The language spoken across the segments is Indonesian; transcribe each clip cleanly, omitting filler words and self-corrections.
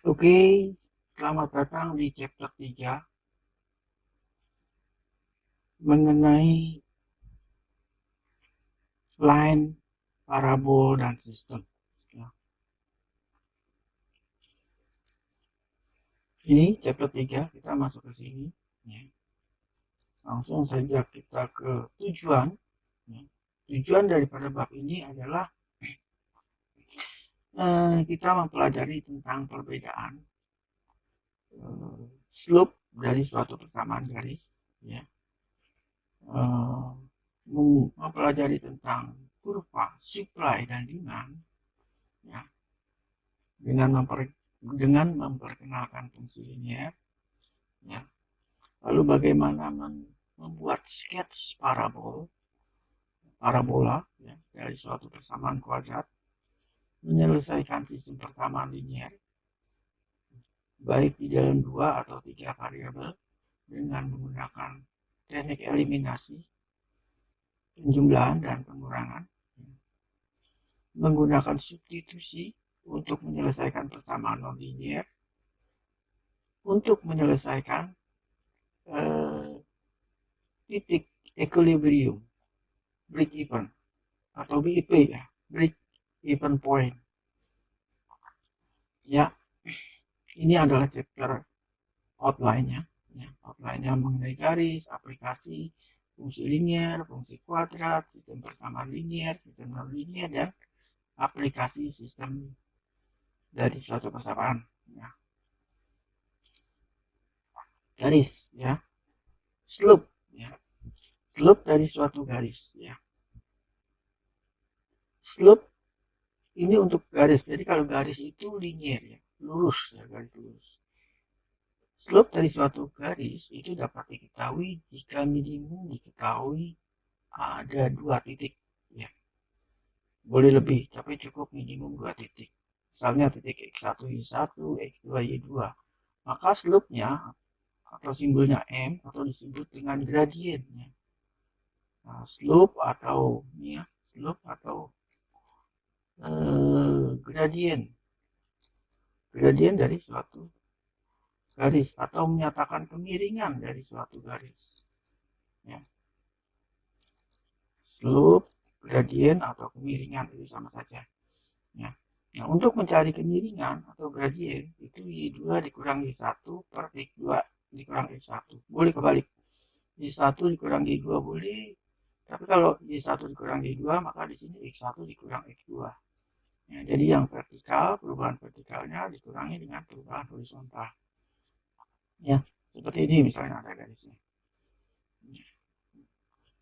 Oke, selamat datang di chapter 3 mengenai line, parabol, dan sistem. Ini chapter 3, kita masuk ke sini. Langsung saja kita ke tujuan. Tujuan daripada bab ini adalah kita mempelajari tentang perbedaan slope dari suatu persamaan garis, mempelajari tentang kurva supply dan demand, dengan memperkenalkan fungsi linear, lalu bagaimana membuat sketch parabola dari suatu persamaan kuadrat, menyelesaikan sistem persamaan linear baik di dalam 2 atau 3 variabel dengan menggunakan teknik eliminasi, penjumlahan dan pengurangan, menggunakan substitusi untuk menyelesaikan persamaan non-linear, untuk menyelesaikan titik equilibrium, break even atau BIP, break even point. Ini adalah chapter outline-nya. Outline-nya mengenai garis, aplikasi, fungsi linear, fungsi kuadrat, sistem persamaan linear, sistem non-linear, dan aplikasi sistem dari suatu persamaan. Garis, slope, slope dari suatu garis, slope ini untuk garis. Jadi kalau garis itu linear, lurus, garis lurus. Slope dari suatu garis itu dapat diketahui jika minimum diketahui ada 2 titik, boleh lebih, tapi cukup minimum 2 titik. Misalnya titik x1 y1, x2 y2, maka slope-nya atau simbolnya m atau disebut dengan gradien. Slope atau gradien dari suatu garis atau menyatakan kemiringan dari suatu garis. Slope, gradien atau kemiringan itu sama saja. Nah, untuk mencari kemiringan atau gradien itu y2 dikurang y1 per x2 dikurang x1. Boleh kebalik. Y1 dikurang y2 boleh. Tapi kalau y1 dikurang y2 maka di sini x1 dikurang x2. Jadi yang vertikal, perubahan vertikalnya dikurangi dengan perubahan horizontal. Seperti ini misalnya ada garisnya.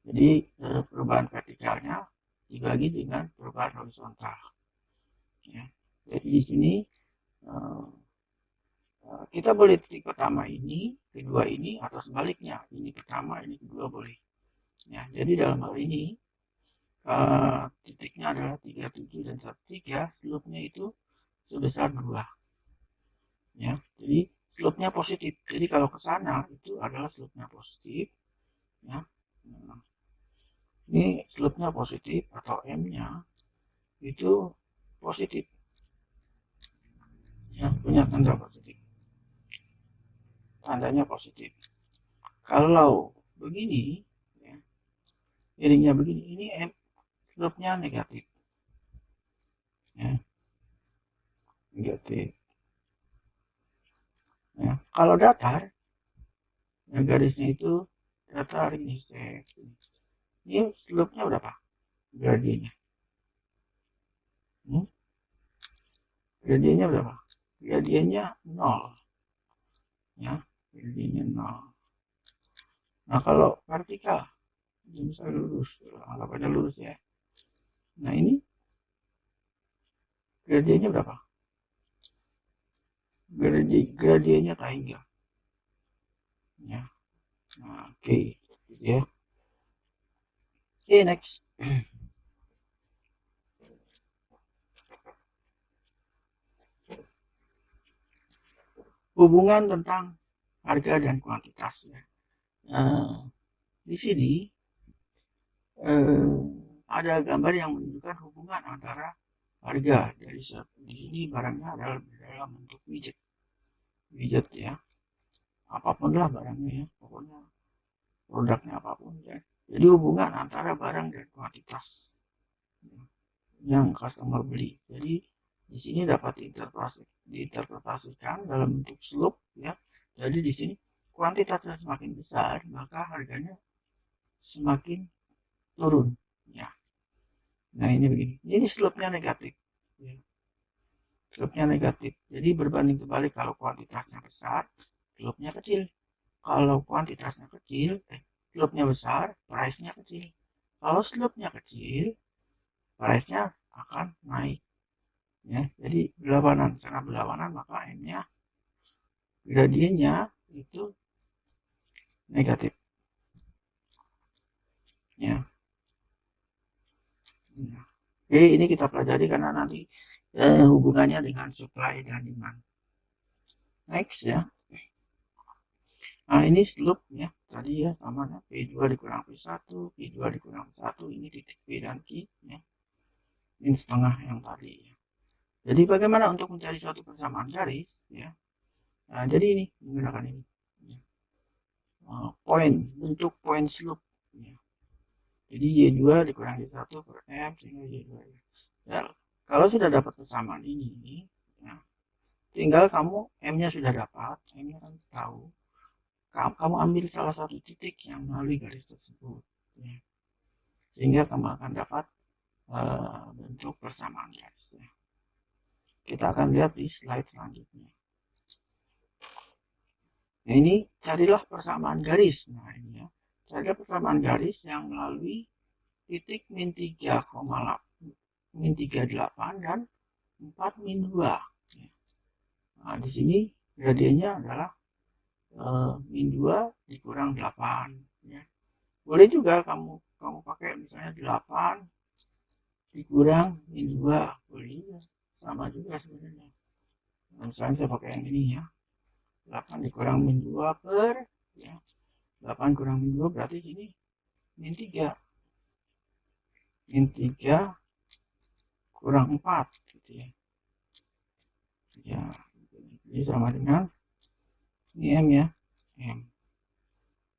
Jadi perubahan vertikalnya dibagi dengan perubahan horizontal. Jadi di sini kita boleh titik pertama ini, kedua ini, atau sebaliknya, ini pertama, ini kedua boleh. Jadi dalam hal ini titiknya adalah 37 dan 13, slope-nya itu sebesar 2. Jadi slope-nya positif. Jadi kalau ke sana itu adalah slope-nya positif. Ini slope-nya positif atau M-nya itu positif. Punya tanda positif. Tandanya positif. Kalau begini, miringnya begini, ini M, slope-nya negatif. Negatif. Kalau datar, garisnya itu datar ini set. Ini slope-nya berapa? Gradiennya. Gradiennya berapa? Gradiennya 0. ya, gradiennya 0. Nah kalau vertikal misalnya lurus, anggap aja lurus ya. Nah ini gradiennya berapa? Gradiennya triangle ya. Nah, oke gitu ya. Oke, next. Hubungan tentang harga dan kuantitas ya. Di sini ada gambar yang menunjukkan hubungan antara harga dari di sini barangnya adalah dalam bentuk widget ya, apapun lah barangnya ya, pokoknya produknya apapun ya. Jadi hubungan antara barang dan kuantitas yang customer beli. Jadi di sini dapat diinterpretasikan dalam bentuk slope ya. Jadi di sini kuantitasnya semakin besar maka harganya semakin turun ya. Nah ini begini, ini slope-nya negatif ya. Slope-nya negatif, jadi berbanding terbalik. Kalau kuantitasnya besar slope-nya kecil, kalau kuantitasnya kecil slope-nya besar, price-nya kecil. Kalau slope-nya kecil, price-nya akan naik ya. Jadi berlawanan, karena berlawanan maka M-nya gradiennya itu negatif ya. Oke, ini kita pelajari karena nanti hubungannya dengan supply dan demand. Next ya. Nah ini slope ya, tadi ya sama ya, P2 dikurang P1, P2 dikurang 1, ini titik P dan Q ya. Ini setengah yang tadi ya. Jadi bagaimana untuk mencari suatu persamaan garis ya. Nah, jadi ini menggunakan ini ya. Poin, bentuk poin slope ya. Jadi Y2 dikurang Y1 per M sehingga Y2 ya. Kalau sudah dapat persamaan ini ya, tinggal kamu M-nya sudah dapat, M-nya kan tahu, kamu ambil salah satu titik yang melalui garis tersebut ya. Sehingga kamu akan dapat bentuk persamaan garis ya. Kita akan lihat di slide selanjutnya. Nah ini carilah persamaan garis. Nah ini ya, carilah persamaan garis yang melalui titik min 3,8 dan 4 min 2 ya. Nah di sini gradiennya adalah min 2 dikurang 8 ya. Boleh juga kamu pakai misalnya 8 dikurang min 2, boleh juga, sama juga sebenarnya. Nah, misalnya saya pakai yang ini ya, 8 dikurang min 2 per ya, 8 kurang min 2 berarti sini min 3 kurang 4 gitu ya. Ya, ini sama dengan ini M ya, M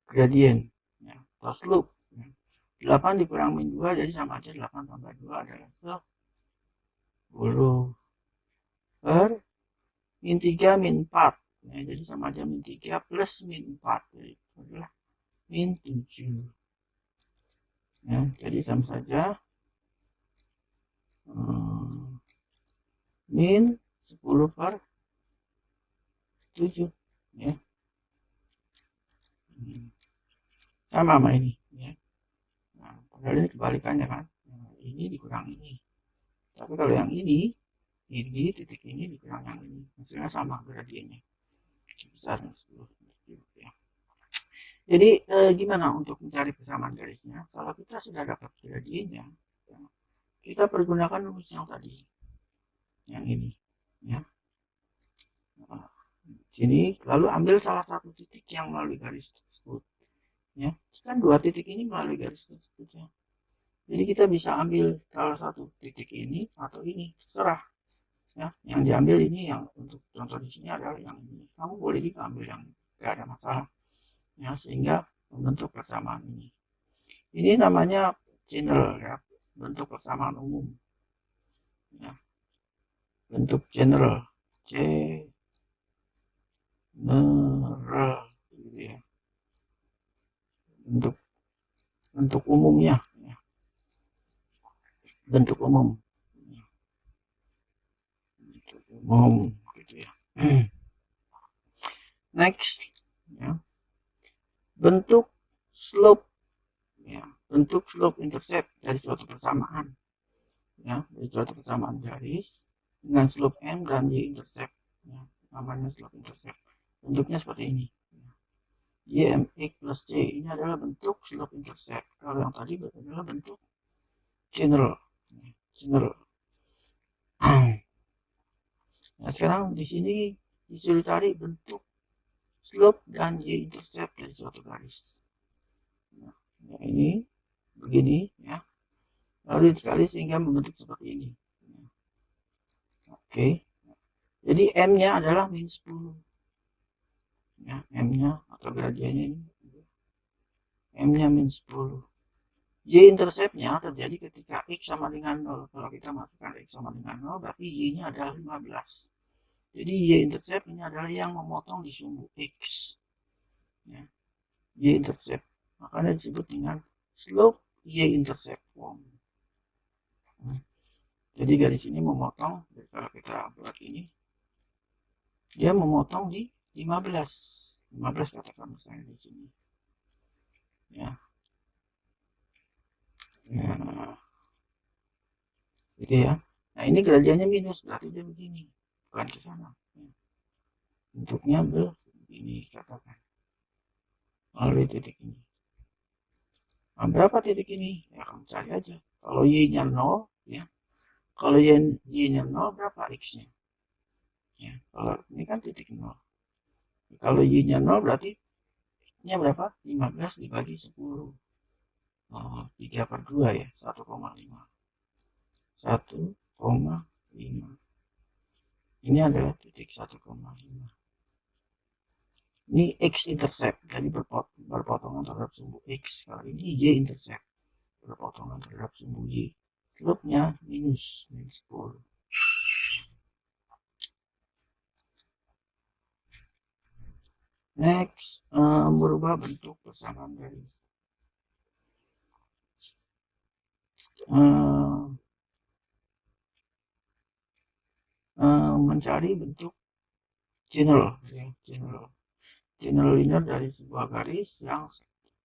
gradien ya, atau slope ya. 8 dikurang min 2 jadi sama aja, 8 tambah 2 adalah 10 per min 3 min 4 ya, jadi sama aja min 3 plus min 4 jadi adalah min 7 ya, jadi sama saja min 10 per 7 ya, sama ini ya. Nah, padahal ini kebalikannya kan, nah, ini dikurang ini, tapi kalau yang ini titik ini dikurang yang ini, hasilnya sama gradiennya besar 10 ya. Jadi gimana untuk mencari persamaan garisnya? Kalau kita sudah dapat gradiennya ya, kita pergunakan rumus yang tadi, yang ini ya. Nah, sini lalu ambil salah satu titik yang melalui garis tersebut ya, kan dua titik ini melalui garis tersebut ya. Jadi kita bisa ambil salah satu titik ini atau ini, terserah ya. Yang diambil ini, yang untuk contoh di sini adalah yang ini, kamu boleh juga ambil yang tidak ada masalah ya, sehingga membentuk persamaan ini. Ini namanya general ya, bentuk persamaan umum ya, bentuk general, general gitu ya, bentuk umumnya ya. Bentuk umum gitu ya. Next, ya, bentuk slope, ya, bentuk slope intercept dari suatu persamaan, ya, dari suatu persamaan garis dengan slope m dan y intercept, ya, namanya slope intercept. Bentuknya seperti ini, y mx plus c. Ini adalah bentuk slope intercept. Kalau yang tadi adalah bentuk general. Nah, sekarang di sini disuruh cari bentuk slope dan y intercept dari suatu garis. Nah, ini begini, ya, lalu dikali sehingga membentuk seperti ini. Oke, jadi m-nya adalah min 10, ya, m-nya atau gradiennya ini, m-nya min 10. Y interceptnya terjadi ketika X sama dengan 0. Kalau kita masukkan X sama dengan 0, berarti Y-nya adalah 15. Jadi Y intercept ini adalah yang memotong di sumbu X, ya. Y intercept, makanya disebut dengan slope Y intercept form. Jadi garis ini memotong, kalau kita buat ini, dia memotong di 15 katakan misalnya di sini, ya. Nah, gitu ya. Nah, ini gradiennya minus, berarti dia begini, bukan ke sana. Bentuknya begini katakan, melalui titik ini. Nah, berapa titik ini? Ya, kamu cari aja. Kalau y-nya 0, ya. Kalau y-nya 0, berapa x-nya? Ya, kalau ini kan titik 0. Kalau y-nya 0, berarti x-nya berapa? 15 dibagi 10. 3/2 ya, 1,5. 1,5. Ini adalah titik 1,5. Ini X intercept, jadi berpotongan terhadap sumbu X. Kalau ini Y intercept, berpotongan terhadap sumbu Y. Slope-nya minus 10. Next, merubah bentuk persamaan garis. Mencari bentuk general, ya, general linear dari sebuah garis yang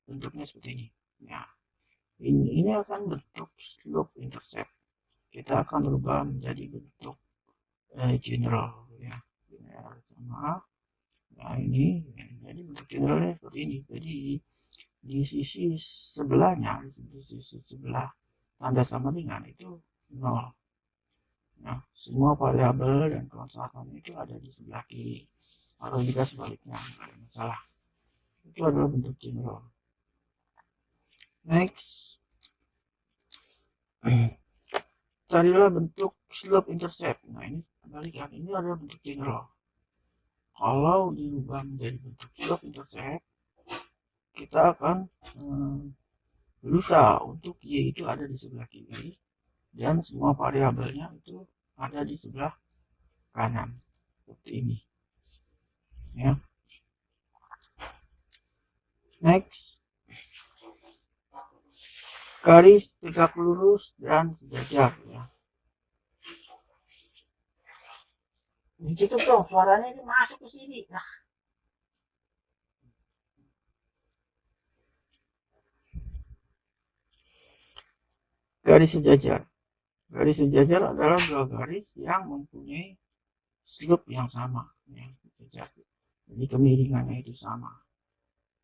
bentuknya seperti ini. Ya, ini akan bentuk slope intercept. Kita akan berubah menjadi bentuk general, ya, sama. Nah, ini jadi bentuk generalnya seperti ini. Jadi di sisi sebelahnya, di sisi sebelah tanda sama dengan itu 0. Nah, semua variabel dan konstantan itu ada di sebelah kiri. Atau juga sebaliknya, tidak ada masalah. Itu adalah bentuk general. Next, carilah bentuk slope intercept. Nah, ini kembalikan, ini adalah bentuk general. Kalau diubah menjadi bentuk slope intercept, kita akan berusaha untuk Y itu ada di sebelah kiri dan semua variabelnya itu ada di sebelah kanan seperti ini, ya. Next, garis tegak lurus dan sejajar, ya. Ditutup dong, suaranya ini masuk ke sini. Nah, garis sejajar. Garis sejajar adalah dua garis yang mempunyai slope yang sama, ya. Jadi kemiringannya itu sama.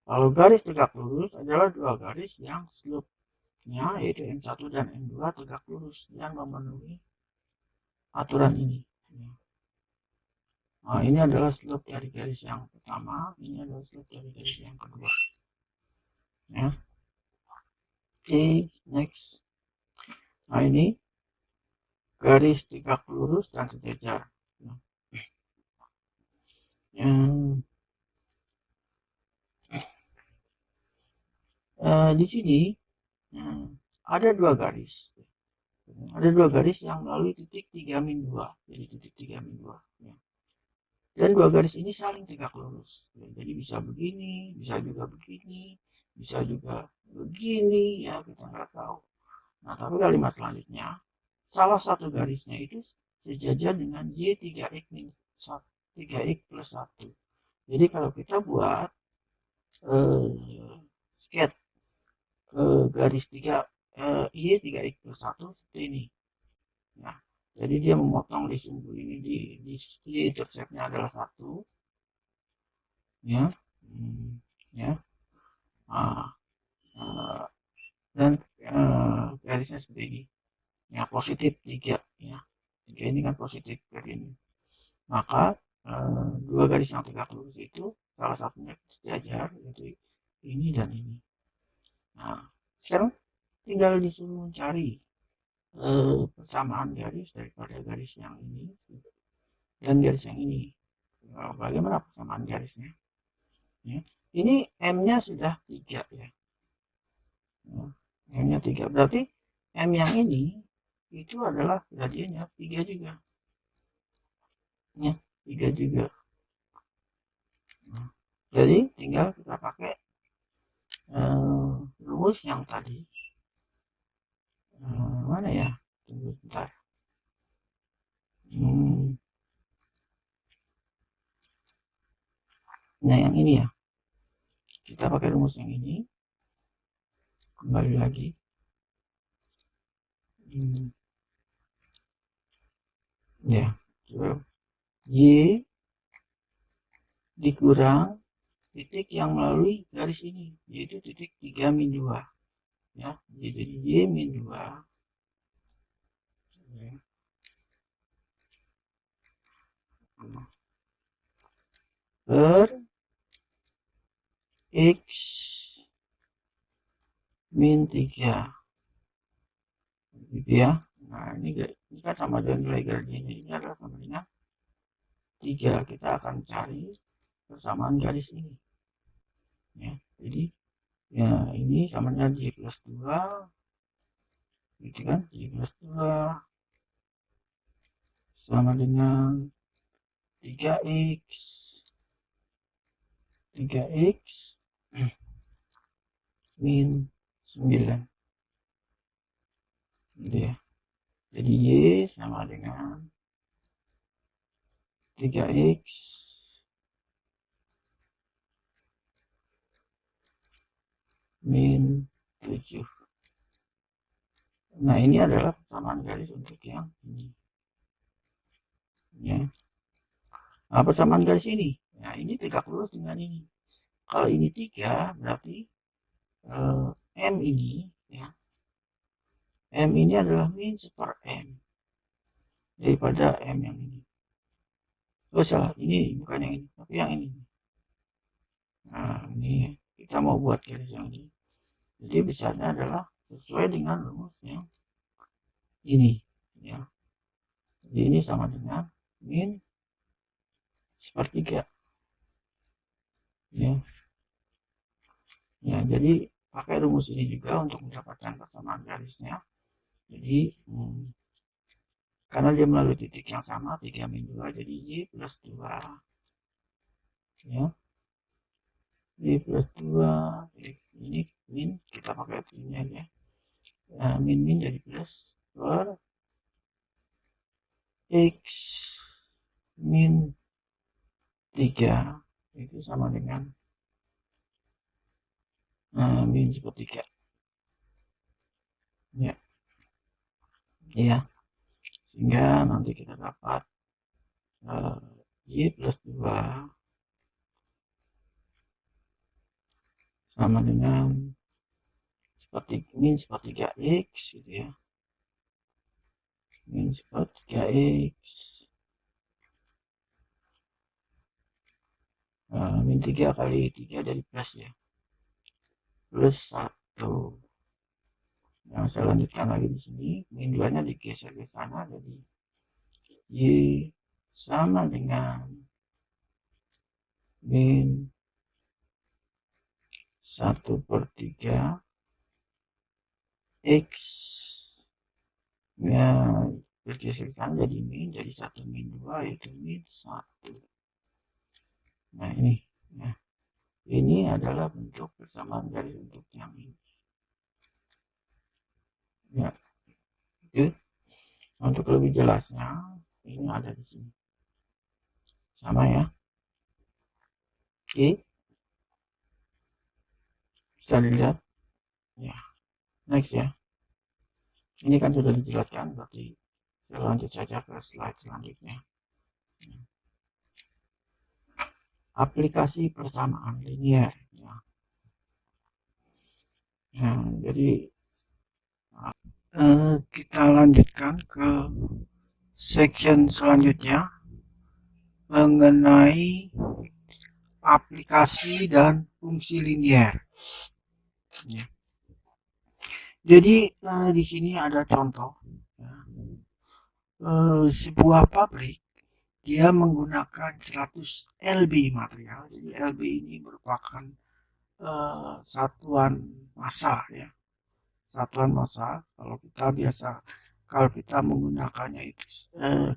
Kalau garis tegak lurus adalah dua garis yang slope-nya yaitu M1 dan M2 tegak lurus yang memenuhi aturan ini. Nah, ini adalah slope dari garis yang pertama, ini adalah slope dari garis yang kedua. Ya. Oke, next. Nah, ini garis tegak lurus dan sejajar. Di sini ada dua garis. Ada dua garis yang melalui titik 3-2. Jadi titik 3-2. Ya. Dan dua garis ini saling tegak lurus. Ya, jadi bisa begini, bisa juga begini, bisa juga begini, ya kita nggak tahu. Nah, tapi kalimat selanjutnya, salah satu garisnya itu sejajar dengan Y3X plus 1. Jadi kalau kita buat sketch garis 3 I 3x+1 seperti ini. Nah, jadi dia memotong di sumbu ini di interceptnya adalah 1, ya, ya, dan garisnya seperti ini, ya, positif 3, ya, 3 ini kan positif dari ini. Maka dua garis yang tegak lurus itu salah satunya sejajar, yaitu ini dan ini. Nah, sekarang tinggal disuruh mencari persamaan garis daripada garis yang ini dan garis yang ini. Bagaimana persamaan garisnya? Ya. Ini M-nya sudah 3, ya. M-nya 3, berarti M yang ini itu adalah gradiennya 3 juga. Ya, 3 juga. Nah, jadi tinggal kita pakai rumus yang tadi. Mana ya? Tunggu sebentar. Nah, yang ini ya. Kita pakai rumus yang ini. Kembali lagi. Ya. Y dikurang titik yang melalui garis ini, yaitu titik 3-2. Ya, jadi Y-2. Ya. Per X min 3, gitu ya. Nah, ini kan sama dengan nilai gradiennya, ini adalah sama dengan 3. Kita akan cari persamaan garis ini, ya. Jadi ya, ini sama dengan Y+2, gitu kan. Y+2 sama dengan 3x min 9, gitu ya. Jadi Y sama dengan 3x min 7. Nah, ini adalah persamaan garis untuk yang ini, ya. Nah, persamaan garis ini, nah, ini tegak lurus dengan ini. Kalau ini 3, berarti M ini, ya, M ini adalah min 1 M daripada M yang ini. Oh, salah, ini bukan yang ini, tapi yang ini. Nah, ini kita mau buat garis yang ini. Jadi besarnya adalah sesuai dengan rumus yang ini, ya. Jadi ini sama dengan min 1/3, ya. Ya, jadi pakai rumus ini juga untuk mendapatkan persamaan garisnya. Jadi karena dia melalui titik yang sama, 3-2, jadi Y+2, ya. Y+2, ini min, kita pakai ini ya. Min jadi plus per X min 3 itu sama dengan min 1/3, ya. Ya, sehingga nanti kita dapat Y+2 sama dengan min 1/3x, gitu ya. Min 1/3x min 3 kali 3 dari plus, ya, plus 1. Yang saya lanjutkan lagi di sini, min 2 nya digeser ke sana, jadi Y sama dengan min 1/3 X, ya, bergeser ke sana jadi min, jadi 1-2 yaitu min 1. Nah, ini, ya. Ini adalah bentuk persamaan garis untuk yang ini, ya. Oke. Untuk lebih jelasnya, ini ada di sini, sama ya. Oke, bisa dilihat ya. Next ya, ini kan sudah dijelaskan, berarti saya lanjut saja ke slide selanjutnya. Aplikasi persamaan linier ya. Nah, jadi kita lanjutkan ke section selanjutnya mengenai aplikasi dan fungsi linier. Ya. Jadi di sini ada contoh ya. Sebuah pabrik dia menggunakan 100 lb material. Jadi lb ini merupakan satuan massa ya. Satuan massa kalau kita menggunakannya itu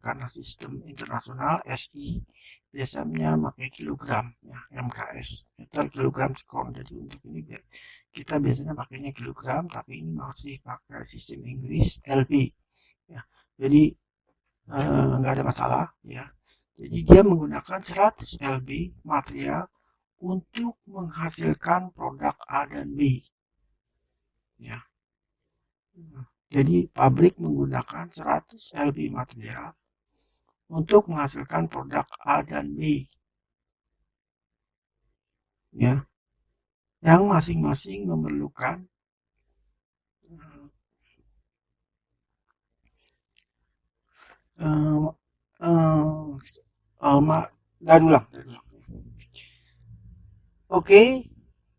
karena sistem internasional SI biasanya pakai kilogram ya, MKS meter kilogram sekon. Jadi untuk ini kita biasanya pakainya kilogram, tapi ini masih pakai sistem Inggris LB ya. Jadi nggak ada masalah ya. Jadi dia menggunakan 100 lb material untuk menghasilkan produk A dan B ya. Jadi pabrik menggunakan 100 lb material untuk menghasilkan produk A dan B ya, yang masing-masing memerlukan dari ulang. Oke,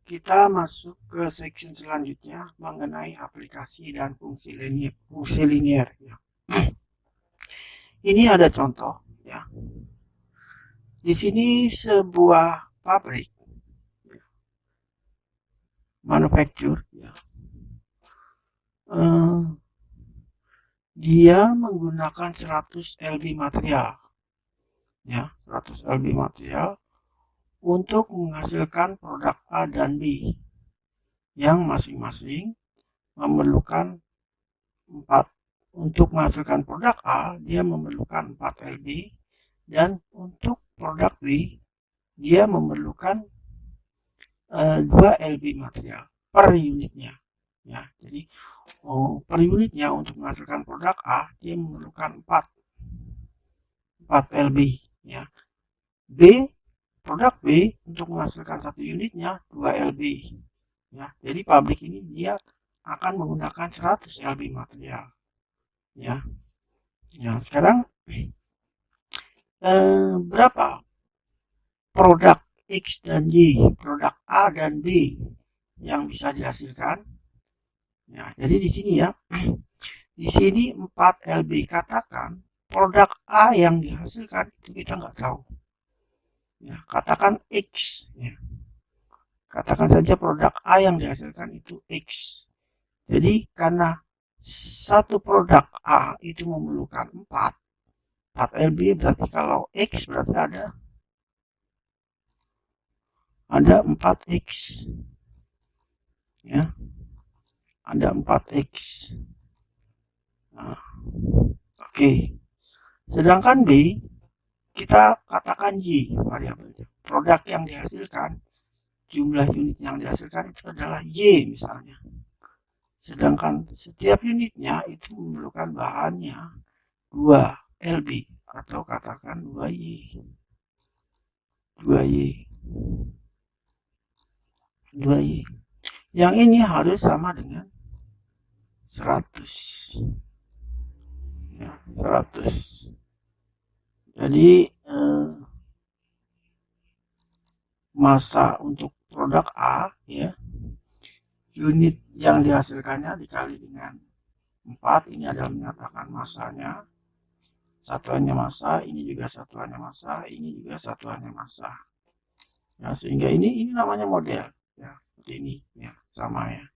kita masuk ke section selanjutnya mengenai aplikasi dan fungsi linier ya. Ini ada contoh ya. Di sini sebuah pabrik ya, manufaktur ya. Dia menggunakan 100 lb material ya, 100 lb material untuk menghasilkan produk A dan B yang masing-masing memerlukan 4. Untuk menghasilkan produk A dia memerlukan 4 lb, dan untuk produk B dia memerlukan 2 lb material per unitnya ya. Jadi per unitnya untuk menghasilkan produk A dia memerlukan 4 lb ya. Produk B untuk menghasilkan 1 unitnya 2 lb ya. Jadi pabrik ini dia akan menggunakan 100 lb material ya. Ya, sekarang berapa produk X dan Y, produk A dan B yang bisa dihasilkan? Ya, jadi di sini ya, di sini 4 lb. Katakan produk A yang dihasilkan itu kita nggak tahu. Ya, katakan X. Ya. Katakan saja produk A yang dihasilkan itu X. Jadi karena satu produk A itu memerlukan 4 lb, berarti kalau X berarti ada 4X ya, ada 4X. Nah, oke. Sedangkan B kita katakan Y variabelnya. Produk yang dihasilkan, jumlah unit yang dihasilkan itu adalah Y misalnya. Sedangkan setiap unitnya itu memerlukan bahannya 2 lb atau katakan 2Y. 2Y. Yang ini harus sama dengan 100. Ya, 100. Jadi massa untuk produk A ya, unit yang dihasilkannya dikali dengan 4, ini adalah menyatakan massanya. Satuannya massa, ini juga satuannya massa, ini juga satuannya massa. Ya, sehingga ini namanya model ya, seperti ini ya, sama ya.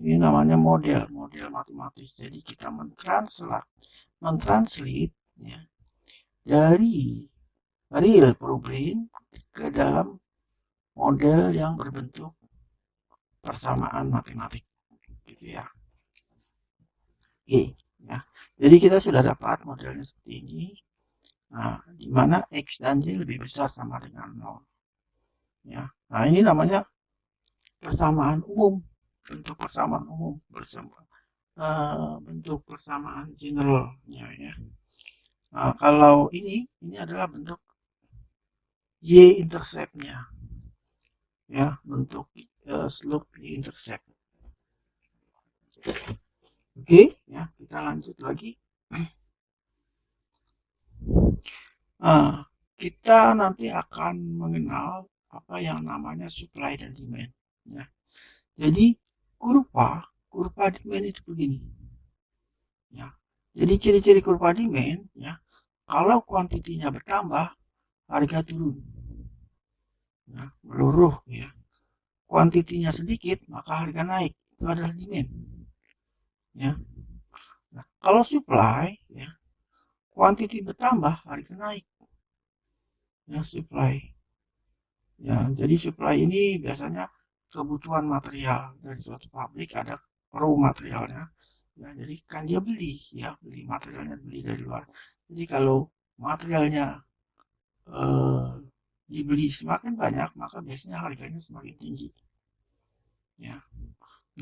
Ini namanya model matematis. Jadi kita mentranslate ya, dari real problem ke dalam model yang berbentuk persamaan matematik gitu ya. Oke ya. Jadi kita sudah dapat modelnya seperti ini. Nah, di mana X dan Y lebih besar sama dengan 0. Ya. Nah, ini namanya persamaan umum, bentuk persamaan umum bersama bentuk persamaan generalnya ya. Nah, kalau ini adalah bentuk y interceptnya ya, bentuk slope y intercept. Oke, ya kita lanjut lagi. Kita nanti akan mengenal apa yang namanya supply dan demand ya. Jadi kurva demand itu begini ya. Jadi ciri-ciri kurva demand ya, kalau kuantitinya bertambah harga turun ya, meluruh ya. Kuantitinya sedikit maka harga naik, itu adalah demand ya. Nah, kalau supply ya, kuantiti bertambah harga naik ya, supply ya. Jadi supply ini biasanya kebutuhan material dari suatu pabrik, ada raw materialnya ya, jadi kan dia beli materialnya, beli dari luar. Jadi kalau materialnya dibeli semakin banyak maka biasanya harganya semakin tinggi ya.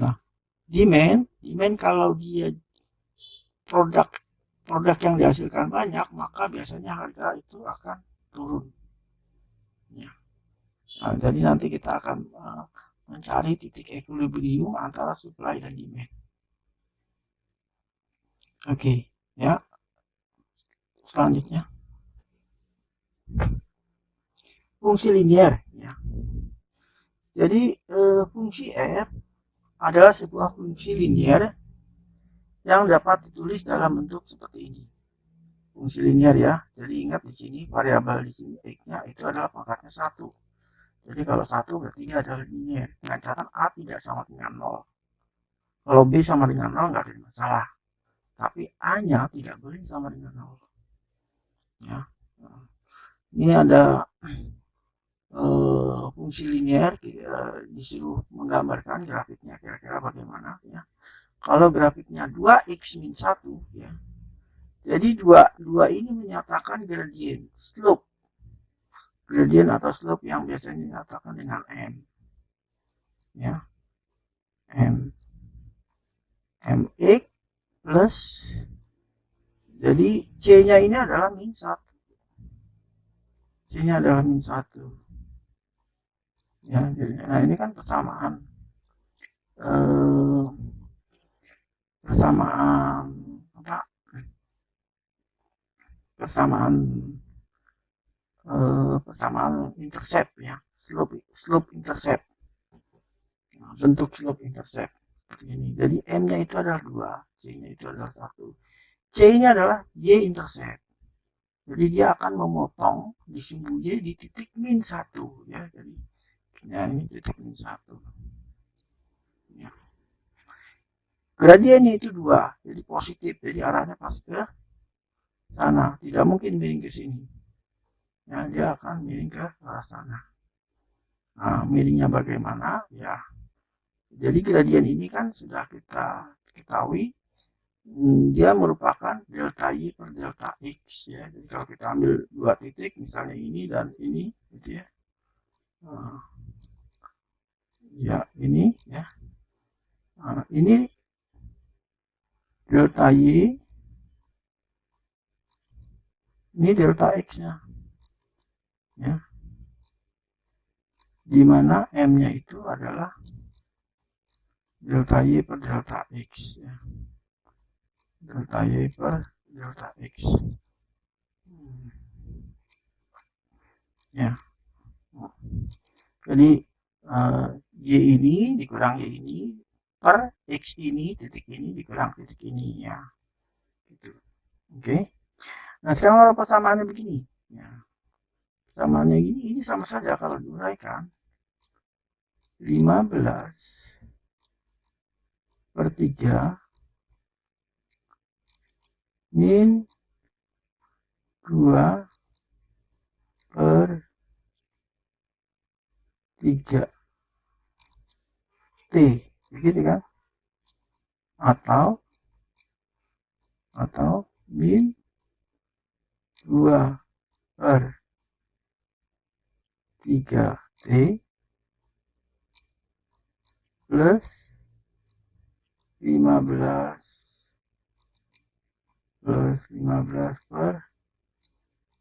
Nah, demand kalau dia produk yang dihasilkan banyak maka biasanya harga itu akan turun ya. Nah, jadi nanti kita akan mencari titik equilibrium antara supply dan demand. Oke, ya. Selanjutnya fungsi linier ya. Jadi fungsi f adalah sebuah fungsi linier yang dapat ditulis dalam bentuk seperti ini. Fungsi linier ya. Jadi ingat di sini variabel di sini x-nya itu adalah pangkatnya 1. Jadi kalau 1 berarti dia adalah linier. Dengan catatan a tidak sama dengan 0. Kalau b sama dengan 0 nggak ada masalah. Tapi a-nya tidak boleh sama dengan 0. Ya. Ini ada fungsi linier, disuruh menggambarkan grafiknya kira-kira bagaimana ya. Kalau grafiknya 2x min 1 ya. Jadi 2 ini menyatakan gradien slope. Gradien atau slope yang biasanya dinyatakan dengan m. Ya. mx plus, jadi c-nya ini adalah min 1. C-nya adalah min 1. Ya, jadi, nah ini kan persamaan persamaan intercept ya, slope intercept, bentuk slope intercept seperti ini. Jadi m-nya itu adalah 2, c-nya itu adalah 1. C-nya adalah y intercept. Jadi dia akan memotong di sumbu y di titik min 1 ya. Jadi ya, ini titik min 1 ya. Gradiennya itu 2, jadi positif, jadi arahnya pas ke sana, tidak mungkin miring ke sini ya, dia akan miring ke arah sana. Nah, miringnya bagaimana ya, jadi gradien ini kan sudah kita ketahui, dia merupakan delta y per delta x ya. Jadi kalau kita ambil 2 titik misalnya ini dan ini gitu ya, ya ini ya, ini delta y, ini delta x-nya ya, dimana m-nya itu adalah delta y per delta x ya, delta y per delta x ya. Jadi y ini dikurang y ini per x ini, titik ini dikurang titik ini ya gitu. Oke. Nah sekarang kalau persamaannya begini ya, persamaannya gini, ini sama saja kalau diuraikan 15/3 min 2/3 T, begitu kan? Atau min 2/3 T plus 15 plus 15 per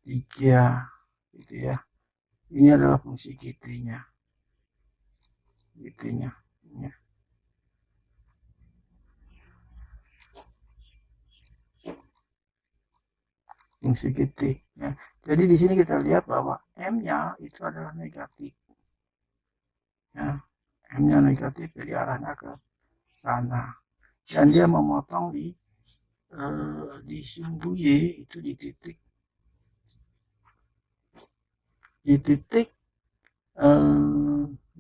3 gitu ya. Ini adalah fungsi GT-nya. GT-nya ya. Fungsi GT ya. Jadi di sini kita lihat bahwa M-nya itu adalah negatif. Ya. M-nya negatif, jadi arahnya ke sana. Dan dia memotong di sumbu Y itu di titik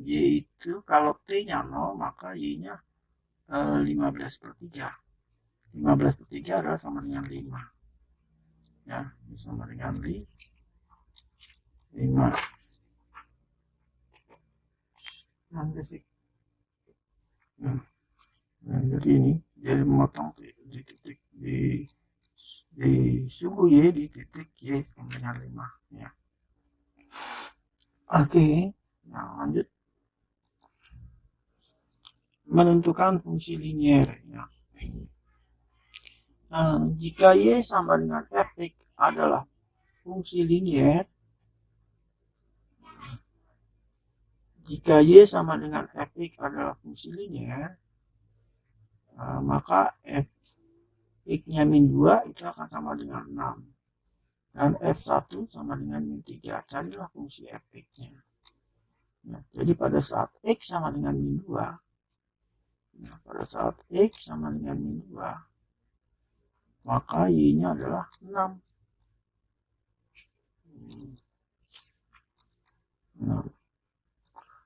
Y itu kalau T-nya 0 maka Y-nya 15/3. 15/3 adalah sama dengan 5 ya, sama dengan 5. Nah, jadi ini jadi memotong di titik di sumbu Y di titik Y sama dengan 5 ya. Oke, nah lanjut menentukan fungsi linier ya. Jika Y sama dengan Fx adalah fungsi linier, jika Y sama dengan Fx adalah fungsi linier, maka Fx-nya min 2 itu akan sama dengan 6. Dan F1 sama dengan min 3. Carilah fungsi Fx-nya. Ya, jadi pada saat X sama dengan min 2, ya, pada saat X sama dengan min 2, maka Y-nya adalah 6.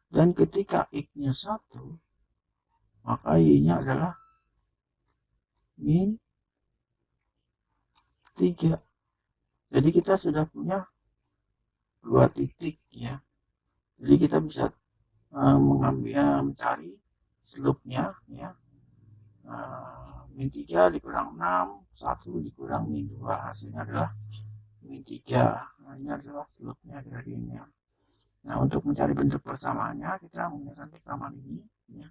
Dan ketika X-nya 1, maka Y-nya adalah min 3. Jadi kita sudah punya 2 titik ya. Jadi kita bisa mencari slope-nya ya. Min 3 dikurang 6, 1 dikurang min 2, hasilnya adalah min 3. Nah, ini adalah slope-nya, gradiennya. Nah, untuk mencari bentuk persamaannya, kita menggunakan persamaan ini ya.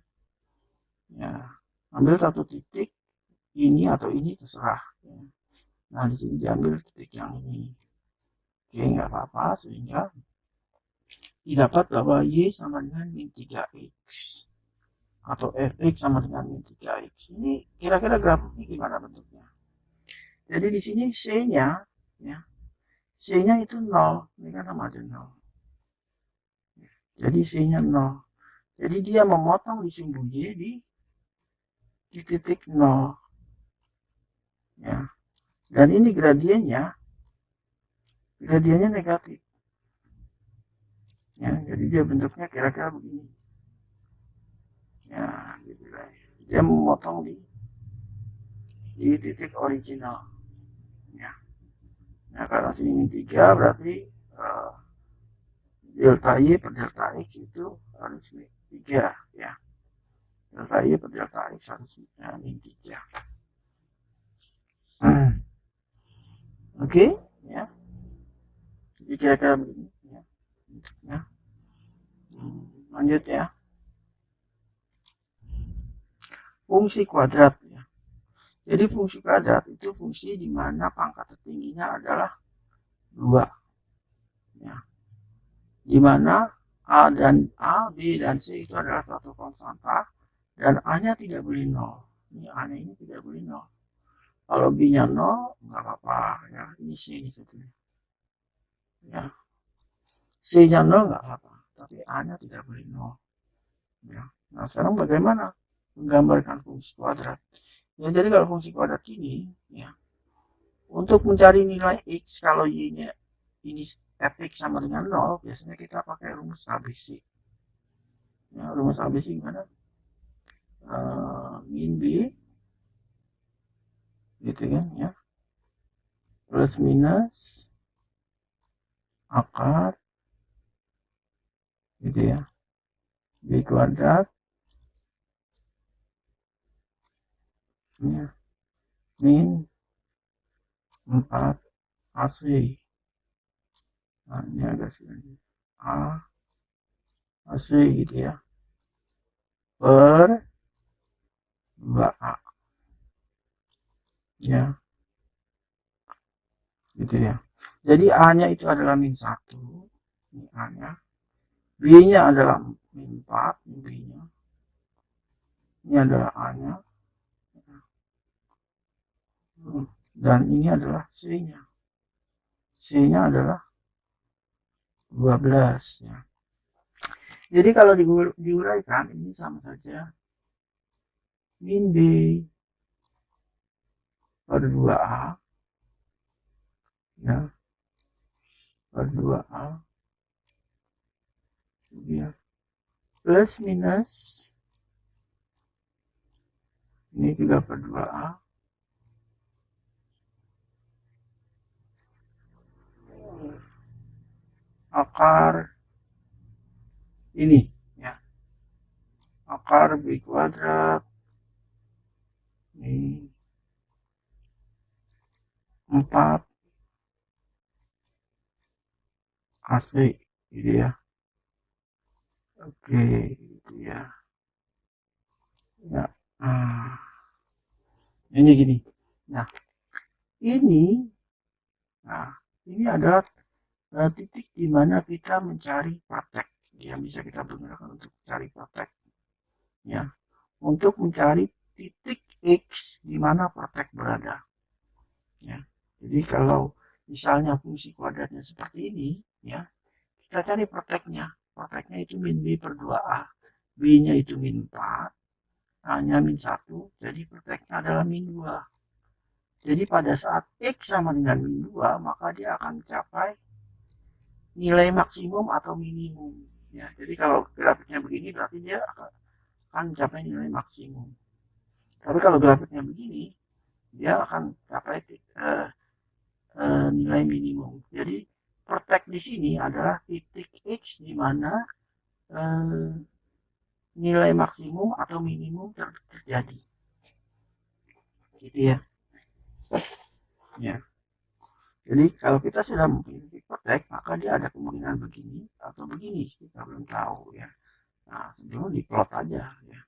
Ya, ambil satu titik ini atau ini terserah ya. Nah, di sini diambil titik yang ini. Oke, nggak apa-apa, sehingga didapat bahwa Y sama dengan min 3X atau Fx sama dengan min 3X. Ini kira-kira grafiknya gimana bentuknya? Jadi di sini C-nya ya. C-nya itu 0, ini kan sama aja 0. Jadi C-nya 0. Jadi dia memotong di sumbu Y di titik 0. Ya. Dan ini gradiennya negatif. Ya, jadi dia bentuknya kira-kira begini. Ya, gitu lah. Dia memotong di titik original. Ya. Nah, karena sini 3 berarti delta Y per delta X itu harus 3 ya. Delta Y per delta X harus min 3. Oke, ya. Jadi kira-kira begini ya. Ya. Lanjut ya. Fungsi kuadrat ya. Jadi fungsi kuadrat itu fungsi di mana pangkat tertingginya adalah 2. Ya. Di mana A, B dan C itu adalah satu konstanta dan A-nya tidak boleh 0. Ini A-nya ini tidak boleh 0. Kalau B-nya 0 nggak apa-apa ya. Ini C di situ. Ya. C-nya 0 nggak apa-apa, tapi A-nya tidak boleh 0. Ya. Nah, sekarang bagaimana menggambarkan fungsi kuadrat? Ya, jadi kalau fungsi kuadrat ini ya, untuk mencari nilai X kalau Y-nya ini Fx sama dengan 0, biasanya kita pakai rumus ABC. Ya, rumus ABC gimana? Min B gitu kan ya, plus minus akar gitu ya, B kuadrat ya, min 4 AC. Nah, ini agak sulit. A AC gitu ya, per 2A ya, gitu ya. Jadi A-nya itu adalah min 1, ini A-nya. B-nya adalah min 4, ini B-nya. Ini adalah A-nya. Dan ini adalah C-nya. C-nya adalah 12 ya. Jadi kalau diuraikan ini sama saja min B per 2A ya, per 2A ya, plus minus ini juga per 2A akar ini ya, akar B kuadrat ini 4 AC gitu ya. Oke gitu ya. Ya. Ini gini. Nah, ini adalah titik di mana kita mencari praktek yang bisa kita gunakan untuk mencari praktek ya, untuk mencari titik X di mana praktek berada ya. Jadi kalau misalnya fungsi kuadratnya seperti ini ya, kita cari prakteknya itu min B per 2A, B nya itu min 4, A nya min 1, jadi prakteknya adalah min 2. Jadi pada saat X sama dengan min 2, maka dia akan mencapai nilai maksimum atau minimum ya. Jadi kalau grafiknya begini berarti dia akan mencapai nilai maksimum. Tapi kalau grafiknya begini dia akan mencapai nilai minimum. Jadi praktek di sini adalah titik X di mana nilai maksimum atau minimum terjadi. Gitu ya. Ya. Jadi kalau kita sudah mempunyai titik praktek, maka dia ada kemungkinan begini atau begini, kita belum tahu ya. Nah, sebelum diplot aja ya.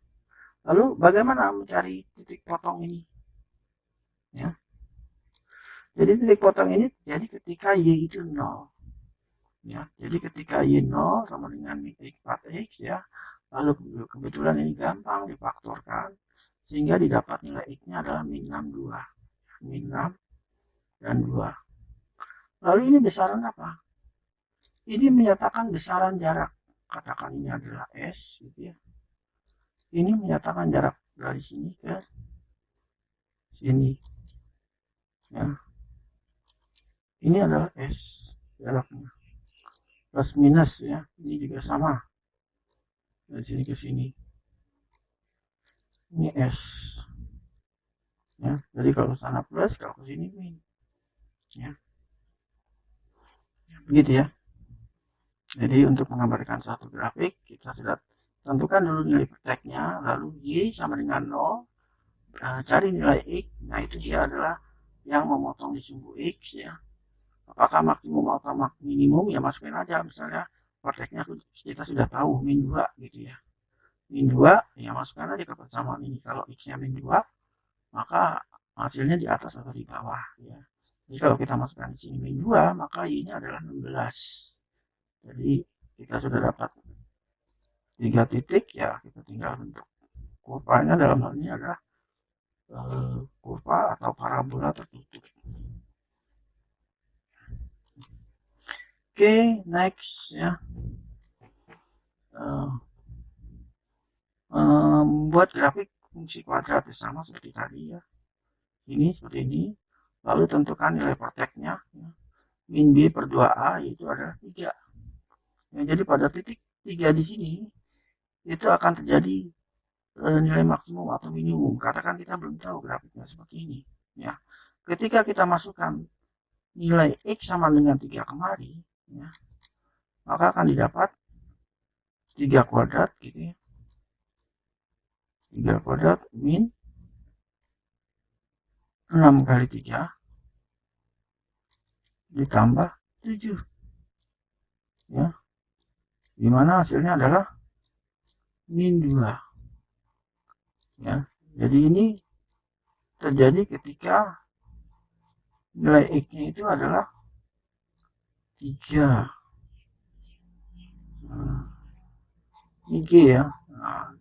Lalu bagaimana mencari titik potong ini? Ya. Jadi titik potong ini terjadi ketika Y itu 0. Ya, jadi ketika Y 0 sama dengan min X 4X ya. Lalu kebetulan ini gampang difaktorkan sehingga didapat nilai X-nya adalah min 62. Min 6 dan 2. Lalu ini besaran apa? Ini menyatakan besaran jarak. Katakan ini adalah S gitu ya. Ini menyatakan jarak dari sini ke sini. Ya. Ini adalah S jaraknya. Plus minus ya. Ini juga sama. Dari sini ke sini. Ini S. Ya. Jadi kalau sana plus, kalau ke sini min. Ya. Begitu ya. Jadi untuk menggambarkan suatu grafik, kita sudah tentukan dulu nilai prakteknya, lalu Y sama dengan 0, cari nilai X, nah itu dia adalah yang memotong di sumbu X ya. Apakah maksimum atau minimum, ya masukin aja, misalnya prakteknya kita sudah tahu min 2 gitu ya. Min 2, ya masukkan aja ke persamaan ini, kalau X-nya min 2, maka hasilnya di atas atau di bawah ya. Jadi kalau kita masukkan di sini min 2, maka Y-nya adalah 16. Jadi kita sudah dapat 3 titik ya, kita tinggal bentuk kurvanya, dalam hal ini adalah kurva atau parabola tertutup. Oke, next ya. Membuat grafik fungsi kuadrat sama seperti tadi ya. Ini seperti ini. Lalu tentukan nilai prakteknya ya. Min B per 2A itu adalah 3. Ya, jadi pada titik 3 di sini itu akan terjadi nilai maksimum atau minimum. Katakan kita belum tahu grafiknya seperti ini ya. Ketika kita masukkan nilai X sama dengan 3 kemari ya, maka akan didapat 3 kuadrat gitu ya. 3 kuadrat min 6 kali 3 ditambah 7 ya. di mana hasilnya adalah min 2 ya. Jadi ini terjadi ketika nilai X-nya itu adalah 3. Nah, ini G ya. Nah,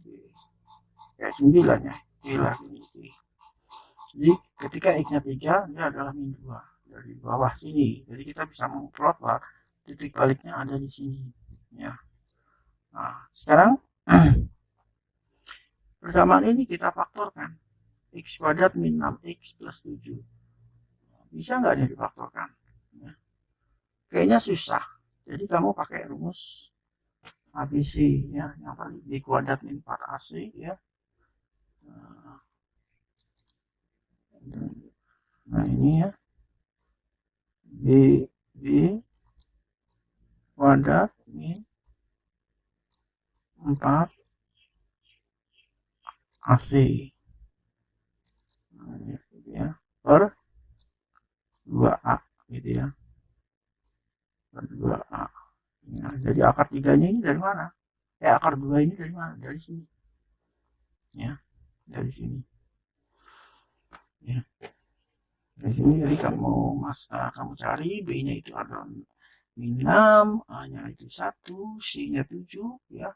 kayak 9 ya. G lagi ini G. Jadi ketika X-nya 3, dia adalah min 2 dari bawah sini. Jadi kita bisa memplot bahwa titik baliknya ada di sini ya. Nah, sekarang persamaan ini kita faktorkan. X kuadrat min 6X plus 7. Bisa nggak nih difaktorkan? Ya. Kayaknya susah. Jadi kamu pakai rumus ABC ya, yang tadi B kuadrat min 4AC ya. Nah ini ya, B kuadrat min 4 AC nah, gitu ya, per 2A gitu ya, per 2A. Nah, jadi akar 3-nya ini dari mana? Akar 2 ini dari mana? Dari sini ya, dari sini ya, dari sini. Jadi kamu cari B-nya itu adalah min 6, A-nya itu 1, C-nya 7 ya,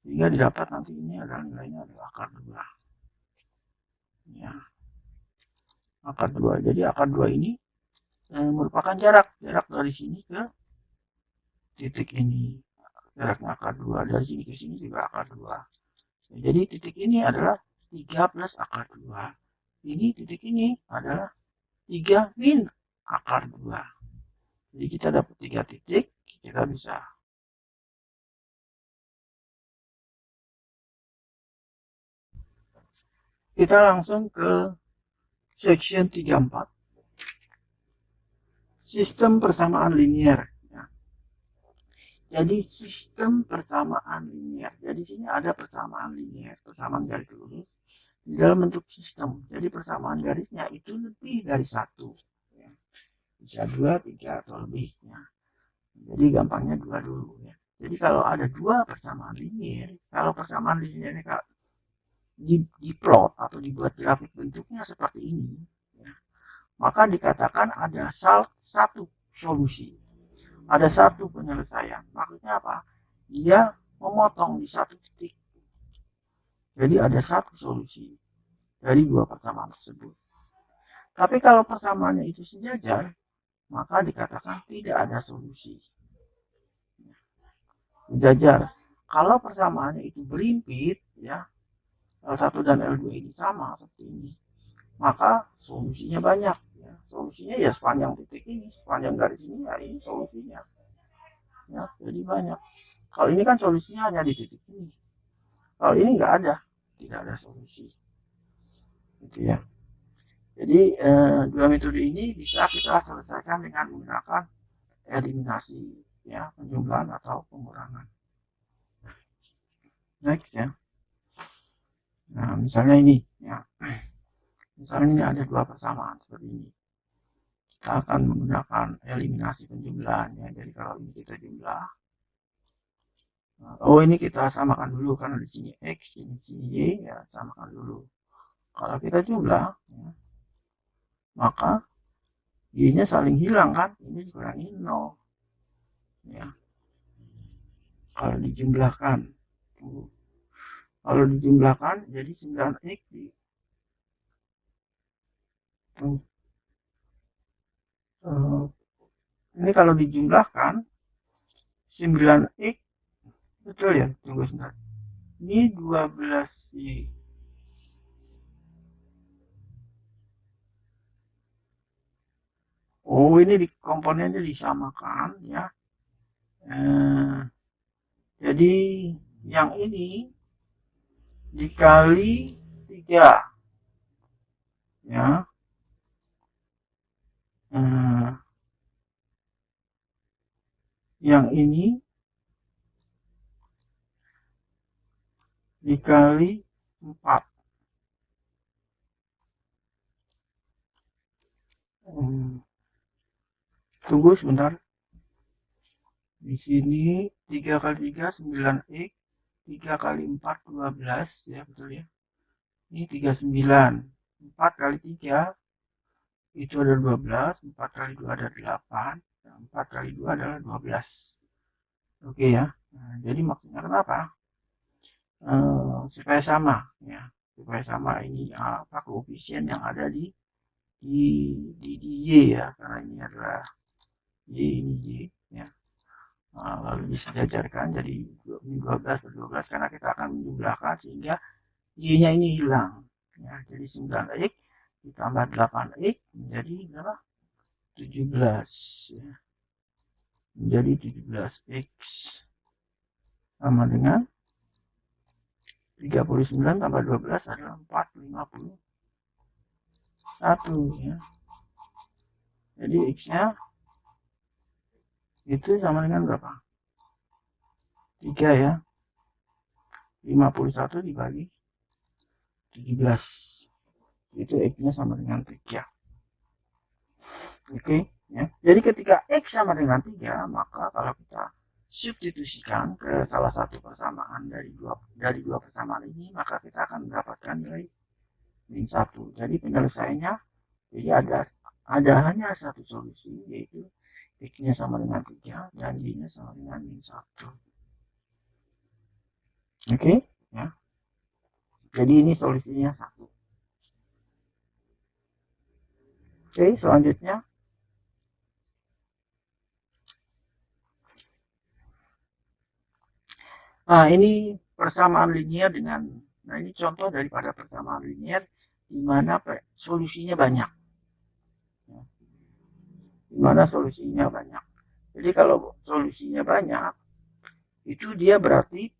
sehingga didapat nanti ini adalah nilainya adalah akar 2 ya, akar 2. Jadi akar 2 ini merupakan jarak dari sini ke titik ini. Jaraknya akar 2 dari sini ke sini juga akar 2. Jadi titik ini adalah 3 plus akar 2. Ini titik ini adalah 3 min akar 2. Jadi kita dapat 3 titik, kita bisa langsung ke section 34. Sistem persamaan linear. Jadi sistem persamaan linear. Jadi sini ada persamaan linear, persamaan garis lurus di dalam bentuk sistem. Jadi persamaan garisnya itu lebih dari 1. Bisa 2, 3 atau lebih ya. Jadi gampangnya 2 dulu ya. Jadi kalau ada 2 persamaan linear, kalau persamaan linear ini diplot atau dibuat grafik bentuknya seperti ini ya, maka dikatakan ada satu solusi, ada satu penyelesaian. Maksudnya apa? Dia memotong di satu titik. Jadi ada satu solusi dari 2 persamaan tersebut. Tapi kalau persamaannya itu sejajar, maka dikatakan tidak ada solusi. Sejajar. Kalau persamaannya itu berimpit ya, L1 dan L2 ini sama seperti ini, maka solusinya banyak ya. Solusinya ya sepanjang titik ini, sepanjang garis ini ya, ini solusinya ya, jadi banyak. Kalau ini kan solusinya hanya di titik ini, kalau ini nggak ada, tidak ada solusi gitu ya. Jadi dua metode ini bisa kita selesaikan dengan menggunakan eliminasi ya, penjumlahan atau pengurangan. Next ya. Nah, misalnya ini ya. Misalnya ini ada 2 persamaan seperti ini. Kita akan menggunakan eliminasi penjumlahan ya. Jadi kalau ini kita jumlah, ini kita samakan dulu karena di sini X, ini sini Y ya, samakan dulu. Kalau kita jumlah ya, maka Y-nya saling hilang kan, ini dikurangi 0 ya. Kalau dijumlahkan jadi 9X ini kalau dijumlahkan 9X, betul ya, tunggu sebentar, ini 12Y. Ini di komponennya disamakan ya. Jadi yang ini dikali 3 ya. Yang ini dikali 4. Tunggu sebentar. Di sini 3 kali 3 9x, 3 kali 4 12 ya, betul ya. Ini 39. 4 kali 3 itu ada 12, 4 kali 2 ada 8, 4 kali 2 adalah 12. Oke ya. Nah, jadi maksudnya kenapa? Supaya sama ya, supaya sama ini apa koefisien yang ada di Y ya, karena ini adalah Y, ini Y ya. Lalu disejajarkan jadi 12 per 12 karena kita akan menjumlahkan sehingga Y-nya ini hilang ya. Jadi 9x ditambah 8x menjadi berapa? 17 ya. Menjadi 17x sama dengan 39 tambah 12 adalah 451 ya. Jadi x-nya itu sama dengan berapa? 3 ya. 51 dibagi 17. Itu x-nya sama dengan 3. Oke ya. Jadi ketika x sama dengan 3, maka kalau kita substitusikan ke salah satu persamaan dari dua persamaan ini, maka kita akan mendapatkan nilai min 1. Jadi penyelesaiannya jadi ada hanya satu solusi, yaitu x-nya sama dengan 3 dan y-nya sama dengan min 1. Oke ya. Jadi ini solusinya 1. Oke, selanjutnya ini persamaan linier dengan, ini contoh daripada persamaan linier di mana solusinya banyak. Di mana solusinya banyak. Jadi kalau solusinya banyak, itu dia berarti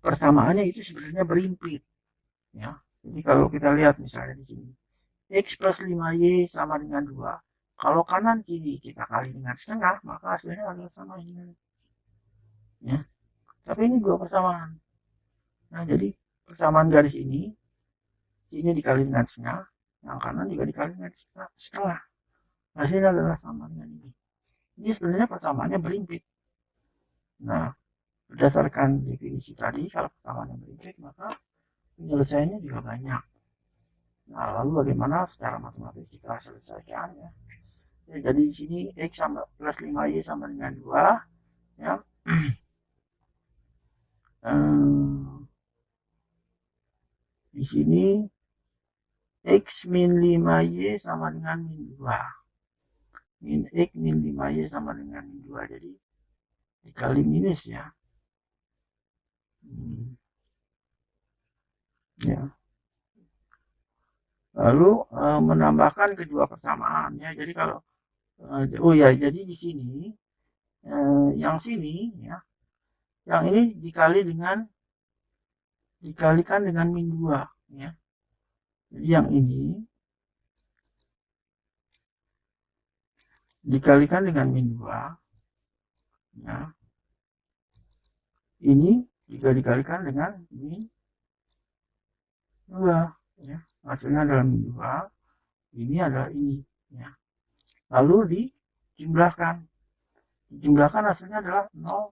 persamaannya itu sebenarnya berimpit. Ya. Jadi kalau kita lihat misalnya di sini, x plus 5y sama dengan 2. Kalau kanan kiri kita kali dengan setengah, maka hasilnya adalah sama dengan ya. Tapi ini dua persamaan. Nah, jadi persamaan garis ini sini dikali dengan setengah, yang kanan juga dikali dengan setengah. Hasilnya adalah sama dengan ini. Ini sebenarnya persamaannya berimpit. Nah, berdasarkan definisi tadi, kalau persamaannya berimpit, maka penyelesaiannya juga banyak. Nah, lalu bagaimana secara matematis kita selesaikan ya? Jadi di sini x sama plus 5y sama dengan 2 ya. Di sini x min 5y sama dengan min 2. Min x min 5y sama dengan min 2. Jadi dikali minus ya. Ya. Lalu menambahkan kedua persamaannya. Jadi kalau jadi di sini yang sini ya. Yang ini dikalikan dengan min 2 ya. Jadi yang ini dikalikan dengan min 2 ya. Ini juga dikalikan dengan min 2 ya. Hasilnya adalah min 2. Ini adalah ini ya. Lalu dijumlahkan hasilnya adalah 0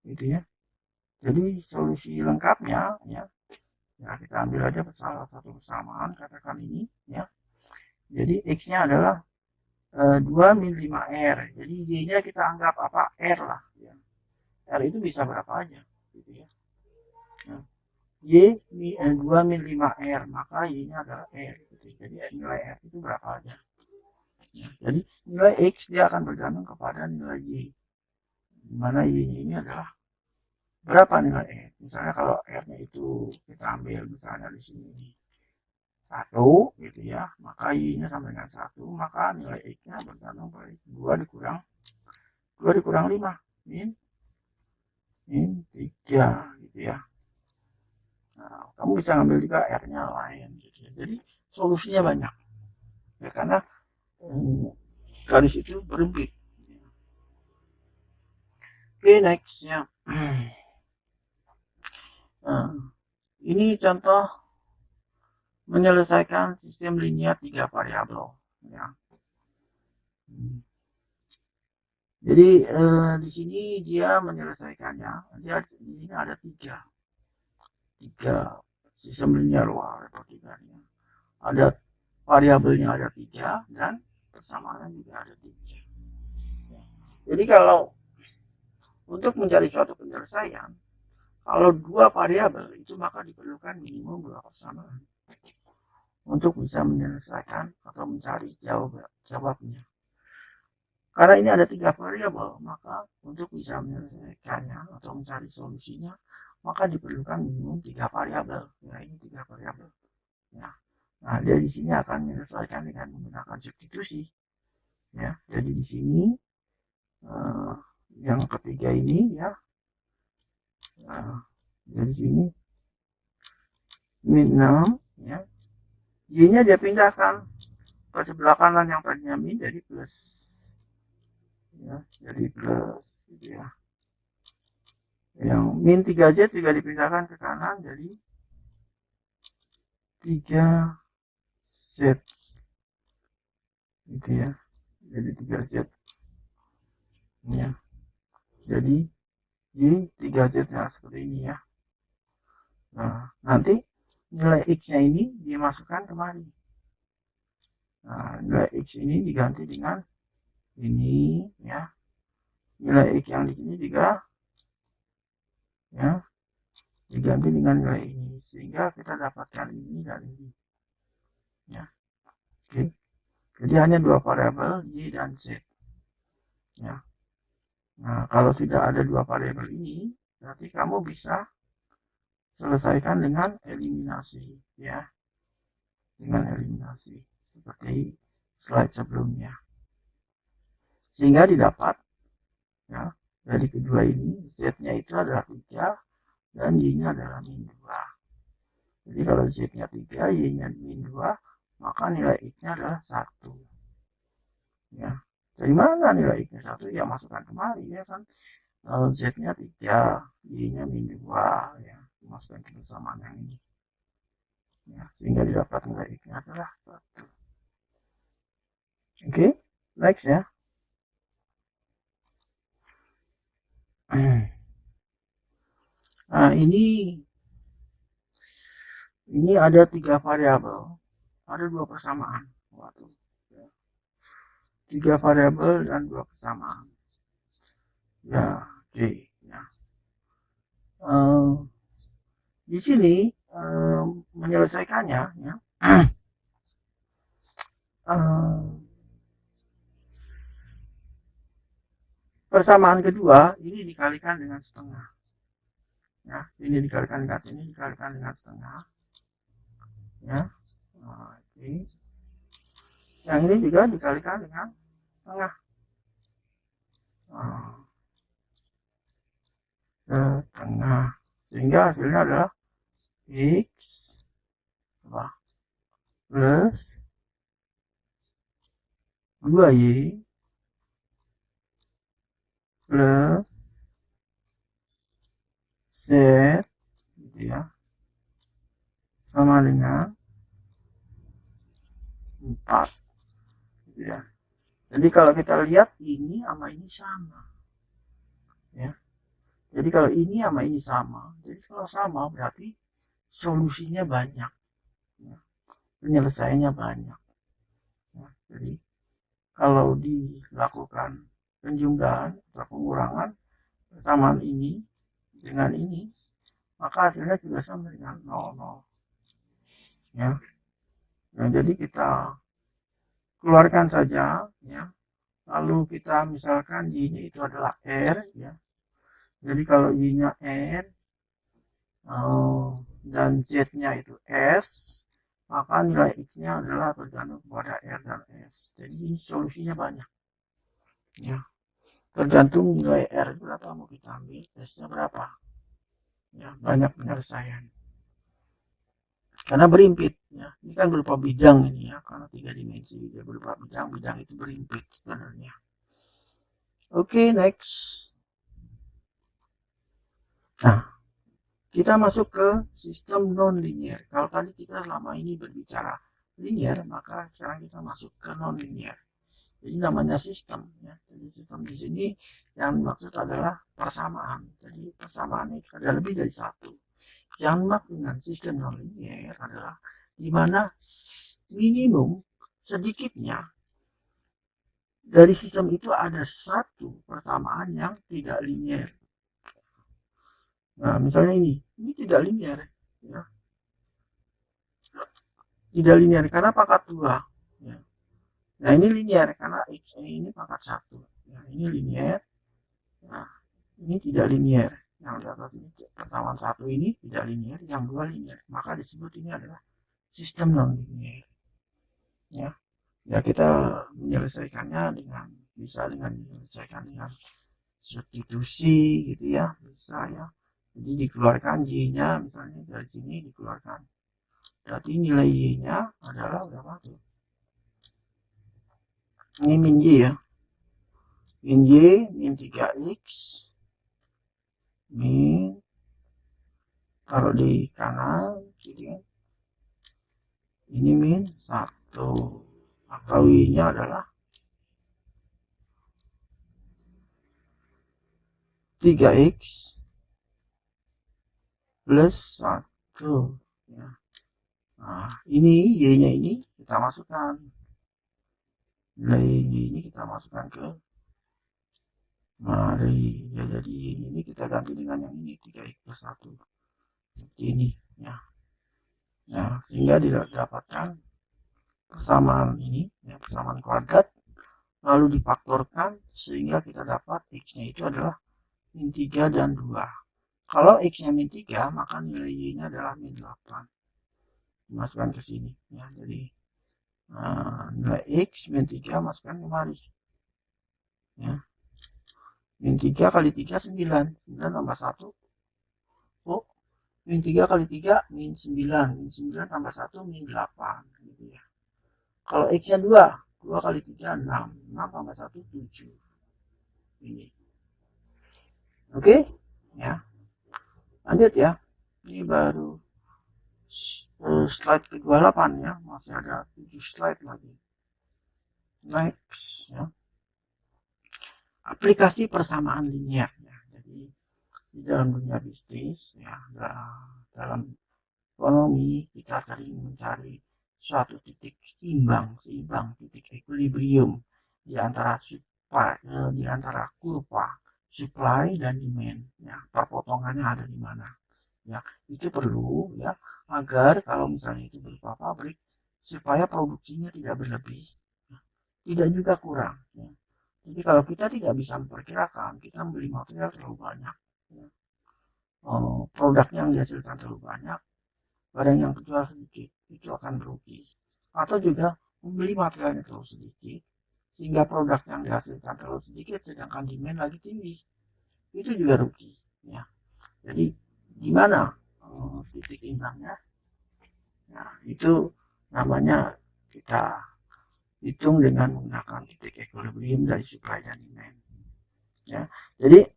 gitu ya. Jadi solusi lengkapnya ya kita ambil aja salah satu persamaan, katakan ini ya. Jadi x-nya adalah 2 min 5r. Jadi y-nya kita anggap apa? R lah ya. R itu bisa berapa aja gitu ya. Nah, y 2 min 5r, maka y-nya adalah r gitu. Jadi nilai r itu berapa aja ya. Jadi nilai x dia akan bergantung kepada nilai y, dimana y-nya ini adalah berapa nilai r. Misalnya kalau r-nya itu kita ambil misalnya di sini 1 gitu ya, maka y-nya sama dengan 1, maka nilai x-nya bergantung pada 2 dikurang 5 min 3 gitu ya. Nah, kamu bisa ambil juga r-nya lain gitu ya. Jadi solusinya banyak ya, karena garis itu berimpit. Oke, next ya. Ini contoh menyelesaikan sistem linear 3 variabel ya. Jadi di sini dia menyelesaikannya. Dia di sini ada tiga sistem linear. Wah, repot juga. Ada variabelnya ada 3 dan persamaannya juga ada 3. Jadi kalau untuk mencari suatu penyelesaian, kalau dua variabel itu maka diperlukan minimum 2 persamaan untuk bisa menyelesaikan atau mencari jawabnya. Karena ini ada 3 variabel, maka untuk bisa menyelesaikannya atau mencari solusinya, maka diperlukan minimum 3 variabel. Ya, ini 3 variabel. Ya. Nah, dia di sini akan menyelesaikan dengan menggunakan substitusi. Ya, jadi di sini yang ketiga ini ya, dari sini min 6 ya, y-nya dia pindahkan ke sebelah kanan yang tadinya min jadi plus ya, jadi plus gitu ya. Yang min 3z juga dipindahkan ke kanan jadi 3z gitu ya, jadi 3z ya, jadi y 3z nya seperti ini ya. Nah, nanti nilai x nya ini dimasukkan kemari. Nah, nilai x ini diganti dengan ini ya, nilai x yang di sini juga ya diganti dengan nilai ini, sehingga kita dapatkan ini dan ini ya. Oke, jadi hanya dua variabel y dan z ya. Nah, kalau tidak ada dua variabel ini, berarti kamu bisa selesaikan dengan eliminasi ya, dengan eliminasi seperti slide sebelumnya, sehingga didapat ya, dari kedua ini z-nya itu adalah 3 dan y-nya adalah min 2. Jadi kalau z-nya 3, y-nya min 2, maka nilai x-nya adalah 1 ya. Dari mana nilai x-nya 1? Ya masukkan kemari ya kan, z-nya 3, y-nya min 2 ya, masukkan ke persamaan yang ini ya, sehingga didapat nilai x-nya adalah 1. Oke, next ya. Nah, ini ada 3 variabel, ada 2 persamaan. Waduh. 3 variabel dan 2 persamaan. Ya, oke. Ya. Di sini menyelesaikannya ya. Persamaan kedua ini dikalikan dengan setengah. Ya, ini dikalikan dengan sini, dikalikan dengan setengah. Ya. Nah, oke. Yang ini juga dikalikan dengan setengah. Setengah, sehingga hasilnya adalah x plus 2y plus z gitu ya, sama dengan 4 gitu ya. Jadi kalau kita lihat ini sama ini sama ya. Jadi kalau ini sama ini sama, jadi kalau sama berarti solusinya banyak ya. Penyelesaiannya banyak ya. Jadi kalau dilakukan penjumlahan atau pengurangan persamaan ini dengan ini, maka hasilnya juga sama dengan 0,0 ya. Nah, jadi kita keluarkan saja ya, lalu kita misalkan y-nya itu adalah r ya. Jadi kalau y-nya r dan z-nya itu s, maka nilai x-nya adalah bergantung kepada r dan s. Jadi ini solusinya banyak ya, tergantung nilai r berapa mau kita ambil, s-nya berapa ya, banyak penyelesaian karena berimpit ya. Ini kan berupa bidang ini ya, karena 3 dimensi dia berupa bidang itu berimpit sebenarnya. Oke, next. Nah, kita masuk ke sistem non linear. Kalau tadi kita selama ini berbicara linear, maka sekarang kita masuk ke non linear. Jadi namanya sistem ya. Jadi sistem di sini yang dimaksud adalah persamaan. Jadi persamaannya ada lebih dari satu. Yang dimaksud dengan sistem non-linear adalah di mana minimum sedikitnya dari sistem itu ada satu persamaan yang tidak linear. Nah, misalnya ini tidak linear, ya. Tidak linear karena pangkat 2. Ya. Nah, ini linear karena x ini pangkat 1. Ya, ini linear. Nah, ini tidak linear. Yang di atas ini persamaan 1 ini tidak linear, yang 2 linear. Maka disebut ini adalah sistem non linear. Ya. Ya, kita menyelesaikannya bisa menyelesaikan dengan substitusi gitu ya, bisa ya. Jadi dikeluarkan y-nya misalnya dari sini dikeluarkan. Berarti nilai y-nya adalah berapa tuh? Ini min y ya. Min y min 3x min taruh di kanan gitu ya. Ini min 1 atau y-nya adalah 3x plus 1 ya. Nah, ini y-nya ini kita masukkan. Nilai y ini kita masukkan ke jadi ini kita ganti dengan yang ini 3x plus 1 seperti ini ya. Nah, sehingga didapatkan persamaan ini ya, persamaan kuadrat lalu difaktorkan sehingga kita dapat x-nya itu adalah min 3 dan 2. Kalau x-nya min 3 maka nilai y-nya adalah min 8. Masukkan ke sini ya. Jadi nilai x min 3 masukkan kemari ya. Min 3 kali 3 9 tambah 1 min 3 kali 3 min 9 tambah 1 min 8 gitu ya. Kalau x nya 2 kali 3 6 tambah 1 7 ini. Oke ya, lanjut ya. Ini baru slide ke-28 ya, masih ada 7 slide lagi. Next ya, aplikasi persamaan linear ya. Jadi di dalam dunia bisnis ya, dalam ekonomi kita sering mencari suatu titik seimbang, titik equilibrium di antara kurva supply dan demand ya, perpotongannya ada di mana ya. Itu perlu ya agar kalau misalnya itu berupa pabrik supaya produksinya tidak berlebih ya, tidak juga kurang ya. Jadi kalau kita tidak bisa memperkirakan, kita membeli material terlalu banyak ya, produk yang dihasilkan terlalu banyak, barang yang terjual sedikit itu akan merugi. Atau juga membeli materialnya terlalu sedikit sehingga produk yang dihasilkan terlalu sedikit sedangkan demand lagi tinggi, itu juga rugi ya. Jadi gimana titik imbangnya? Nah, itu namanya kita hitung dengan menggunakan titik equilibrium dari supply dan demand ya. Jadi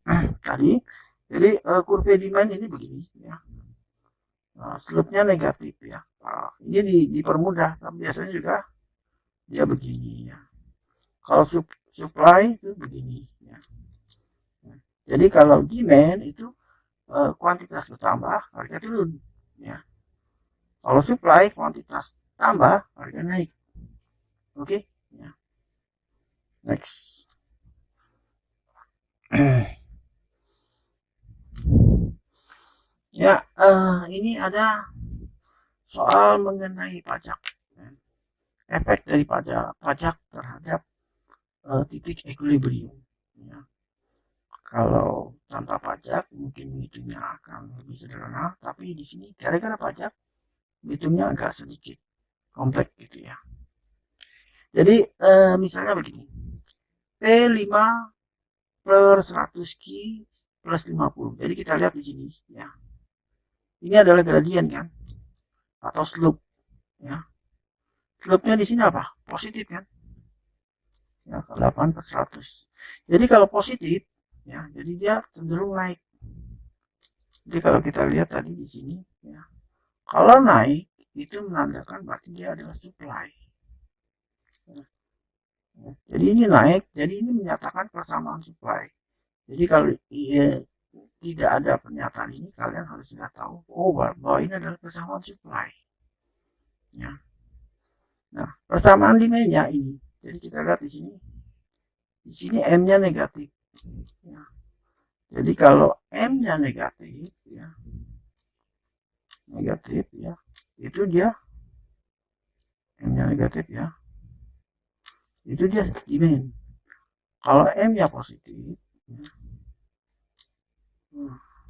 kurva demand ini begini ya. Slope-nya negatif ya. Ini dipermudah, tapi biasanya juga dia begini ya. Kalau supply itu begini ya. Jadi kalau demand itu kuantitas bertambah, harga turun ya. Kalau supply kuantitas tambah, harga naik. Oke ya. Next. Ya, ini ada soal mengenai pajak, efek dari pajak terhadap titik equilibrium ya. Kalau tanpa pajak mungkin hitungnya akan lebih sederhana, tapi di sini gara-gara pajak hitungnya agak sedikit kompleks gitu ya. Jadi misalnya begini, P5 per 100 Q plus 50. Jadi kita lihat di sini ya. Ini adalah gradien kan, atau slope ya. Slope-nya di sini apa? Positif kan? Ya, 8 per 100. Jadi kalau positif ya, jadi dia cenderung naik. Jadi kalau kita lihat tadi di sini ya, kalau naik itu menandakan berarti dia adalah supply. Jadi ini naik, jadi ini menyatakan persamaan supply. Jadi kalau tidak ada pernyataan ini, kalian harus sudah tahu bahwa ini adalah persamaan supply. Ya. Nah, persamaan demand-nya ini. Jadi kita lihat di sini. Di sini M-nya negatif. Ya. Jadi kalau M-nya negatif, ya, itu dia M-nya negatif, ya, itu dia demand. Kalau M-nya positif, ya,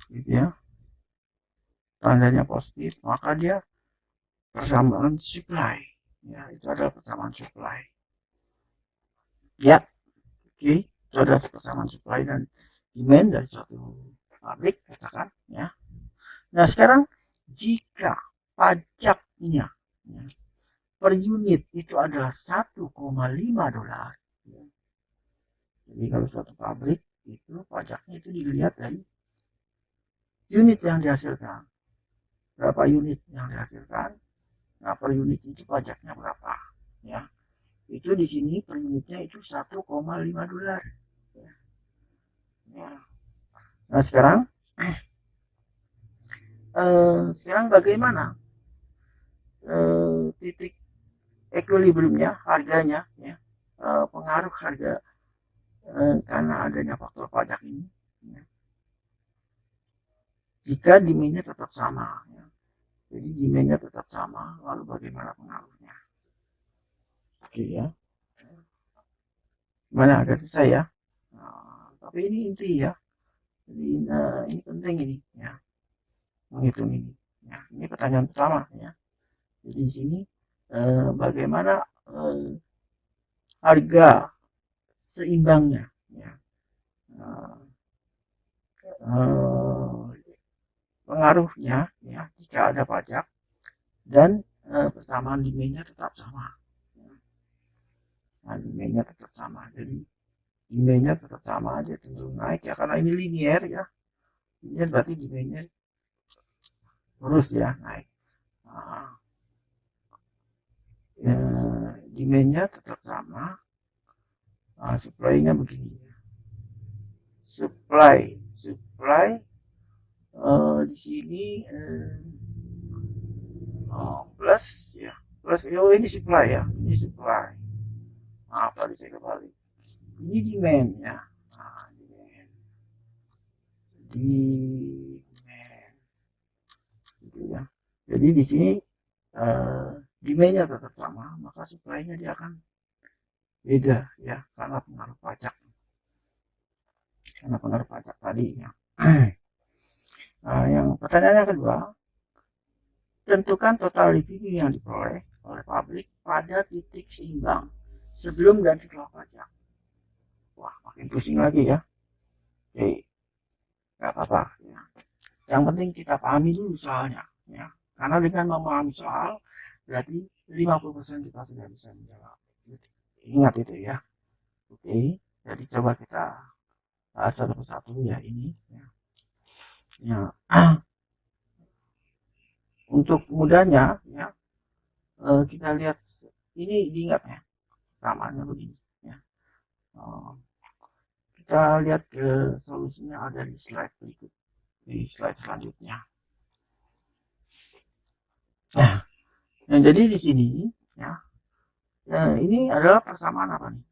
gitu ya, tandanya positif, maka dia persamaan supply. Ya, itu adalah persamaan supply. Ya, oke, itu adalah persamaan supply dan demand dari suatu pabrik, katakan, ya. Nah, sekarang jika pajaknya, ya, per unit itu adalah 1,5 dolar. Jadi kalau suatu pabrik itu pajaknya itu dilihat dari unit yang dihasilkan. Berapa unit yang dihasilkan? Nah, per unit itu pajaknya berapa? Ya. Itu di sini per unitnya itu 1,5 dolar. Ya. Nah, sekarang bagaimana titik equilibriumnya, harganya, ya, pengaruh harga karena adanya faktor pajak ini, ya. Jika demand-nya tetap sama, ya. Jadi demand-nya tetap sama, lalu bagaimana pengaruhnya? Oke, ya. Gimana, agak susah ya, tapi ini inti ya. Jadi ini penting ini, ya, menghitung ini. Ya, ini pertanyaan pertama, ya. Jadi di sini bagaimana harga seimbangnya, ya. Pengaruhnya, ya, jika ada pajak dan persamaan demand-nya tetap sama. Nah, demand-nya tetap sama, jadi demand-nya tetap sama, dia cenderung naik ya, karena ini linear ya. Linear berarti demand-nya terus ya naik. Nah, demand-nya tetap sama, supply-nya begini. Supply di sini plus ya, plus ini supply ya, ini supply. Maaf tadi saya kembali. Ini demand ya. Nah, demand gitu ya. Jadi di sini demand-nya tetap sama, maka supply-nya dia akan beda ya, karena pengaruh pajak. Tadi ya. Nah, yang pertanyaan yang kedua, tentukan total revenue yang diperoleh oleh pabrik pada titik seimbang sebelum dan setelah pajak. Wah, makin pusing lagi ya. Oke, nggak apa-apa. Ya. Yang penting kita pahami dulu soalnya. Ya. Karena dengan memahami soal, berarti 50% kita sudah bisa menjawab. Ingat itu ya. Oke, jadi coba kita bahas satu persatu ya ini. Ya. Ya. Untuk mudahnya, ya, kita lihat ini, diingat ya, samaannya begini. Ya. Kita lihat ke solusinya ada di slide berikut, di slide selanjutnya. Nah, jadi di sini ya, ini adalah persamaan apa nih?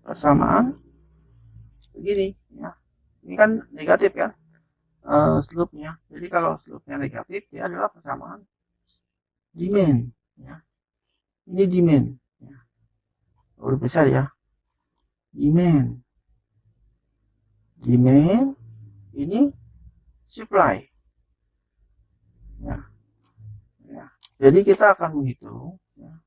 Persamaan begini ya. Ini kan negatif kan, slope-nya. Jadi kalau slope-nya negatif, dia adalah persamaan demand ya. Ini demand ya. Lebih besar ya. Demand ini supply ya. Ya. Jadi kita akan menghitung ya,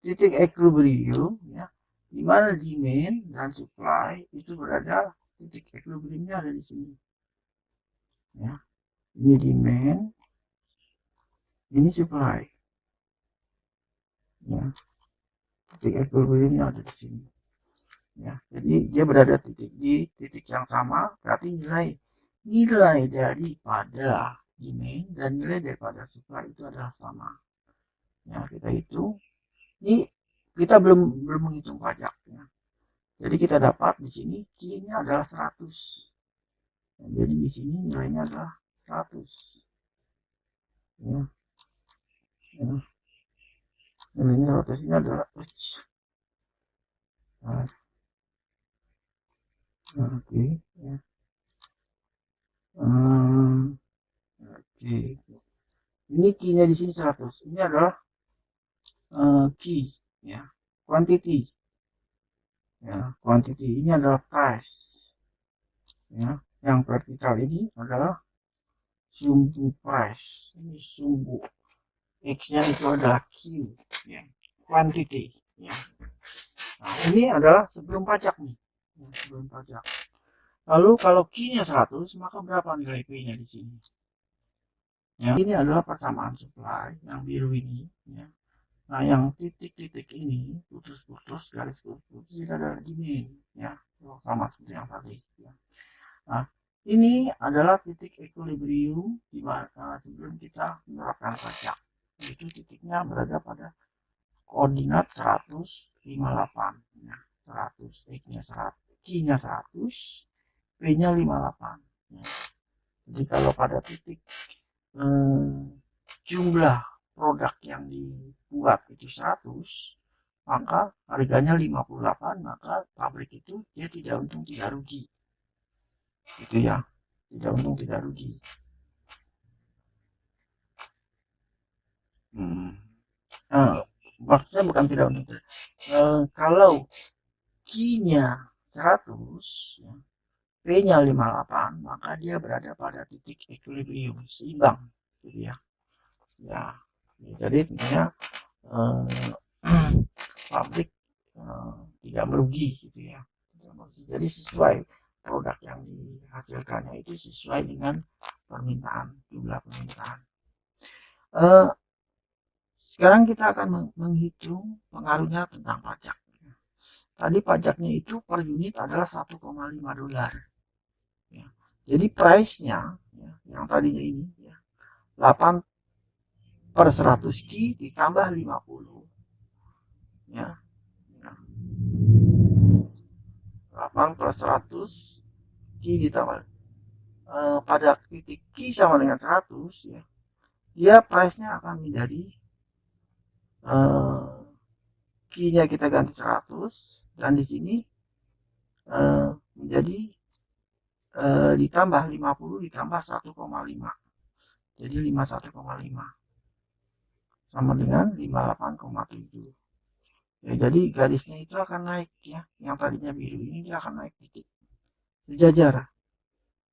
titik equilibrium ya, di mana demand dan supply itu berada, titik equilibriumnya ada di sini ya. Ini demand, ini supply ya, titik equilibriumnya ada di sini ya. Jadi dia berada di titik yang sama, berarti nilai daripada demand dan nilai daripada supply itu adalah sama ya. Kita hitung Ini kita belum menghitung pajaknya. Jadi kita dapat di sini Q-nya adalah 100. Nah, jadi di sini nilainya adalah 100. Ya, ya. Nilainya 100 ini adalah H. Nah, oke, ya. Oke. Ini Q-nya di sini 100. Ini adalah Q, ya, quantity. Ya, quantity ini adalah price. Ya, yang vertikal ini adalah sumbu price. Ini sumbu X-nya itu adalah Q, ya, quantity. Ya. Nah, ini adalah sebelum pajak nih. Ya, sebelum pajak. Lalu kalau Q-nya 100, maka berapa nilai P-nya di sini? Ya, ini adalah persamaan supply yang biru ini. Ya. Nah, yang titik-titik ini putus-putus, garis putus itu adalah demand, ya, sama seperti yang tadi. Ya. Nah, ini adalah titik equilibrium di mana sebelum kita menerapkan pajak. Itu titiknya berada pada koordinat 158. Ya, 100, X-nya 100, Q-nya 100, P-nya 58. Ya. Jadi kalau pada titik jumlah produk yang dibuat itu 100, maka harganya 58, maka pabrik itu dia tidak untung tidak rugi. Itu ya, tidak untung tidak rugi. Maksudnya bukan tidak untung. Kalau Q-nya 100, ya, P-nya 58, maka dia berada pada titik equilibrium, seimbang, gitu ya. Ya, jadi tentunya pabrik tidak merugi, gitu ya. Jadi sesuai produk yang dihasilkannya itu sesuai dengan permintaan, jumlah permintaan. Sekarang kita akan menghitung pengaruhnya tentang pajak. Tadi pajaknya itu per unit adalah 1,5 dolar. Ya. Jadi price-nya, ya, yang tadinya ini, ya, 8 per 100 Q ditambah 50. Ya. 8 per 100 Q ditambah pada titik Q sama dengan 100, ya, dia price-nya akan menjadi Q-nya kita ganti 100 dan di sini menjadi ditambah 50 ditambah 1,5. Jadi 51,5 sama dengan 58,7. Ya, jadi garisnya itu akan naik, ya. Yang tadinya biru ini dia akan naik dikit. Sejajar.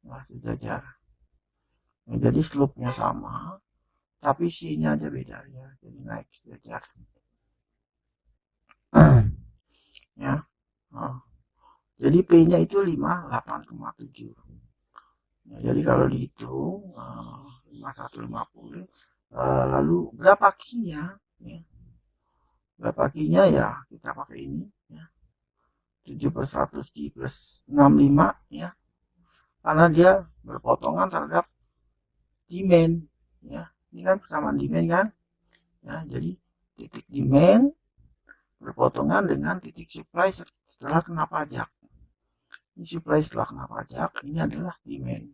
Nah, sejajar. Ya, jadi slope-nya sama, tapi C-nya aja beda, ya. Jadi naik sejajar. Ya. Oh. Jadi P-nya itu 58,7. Ya, jadi kalau dihitung 5150, lalu berapa Q-nya? Ya. Berapa Q-nya, ya kita pakai ini, ya. 7 per 100 Q plus 65, ya. Karena dia berpotongan terhadap demand, ya. Ini kan persamaan demand kan, ya. Jadi titik demand berpotongan dengan titik supply setelah kena pajak. Ini supply setelah kena pajak, ini adalah demand.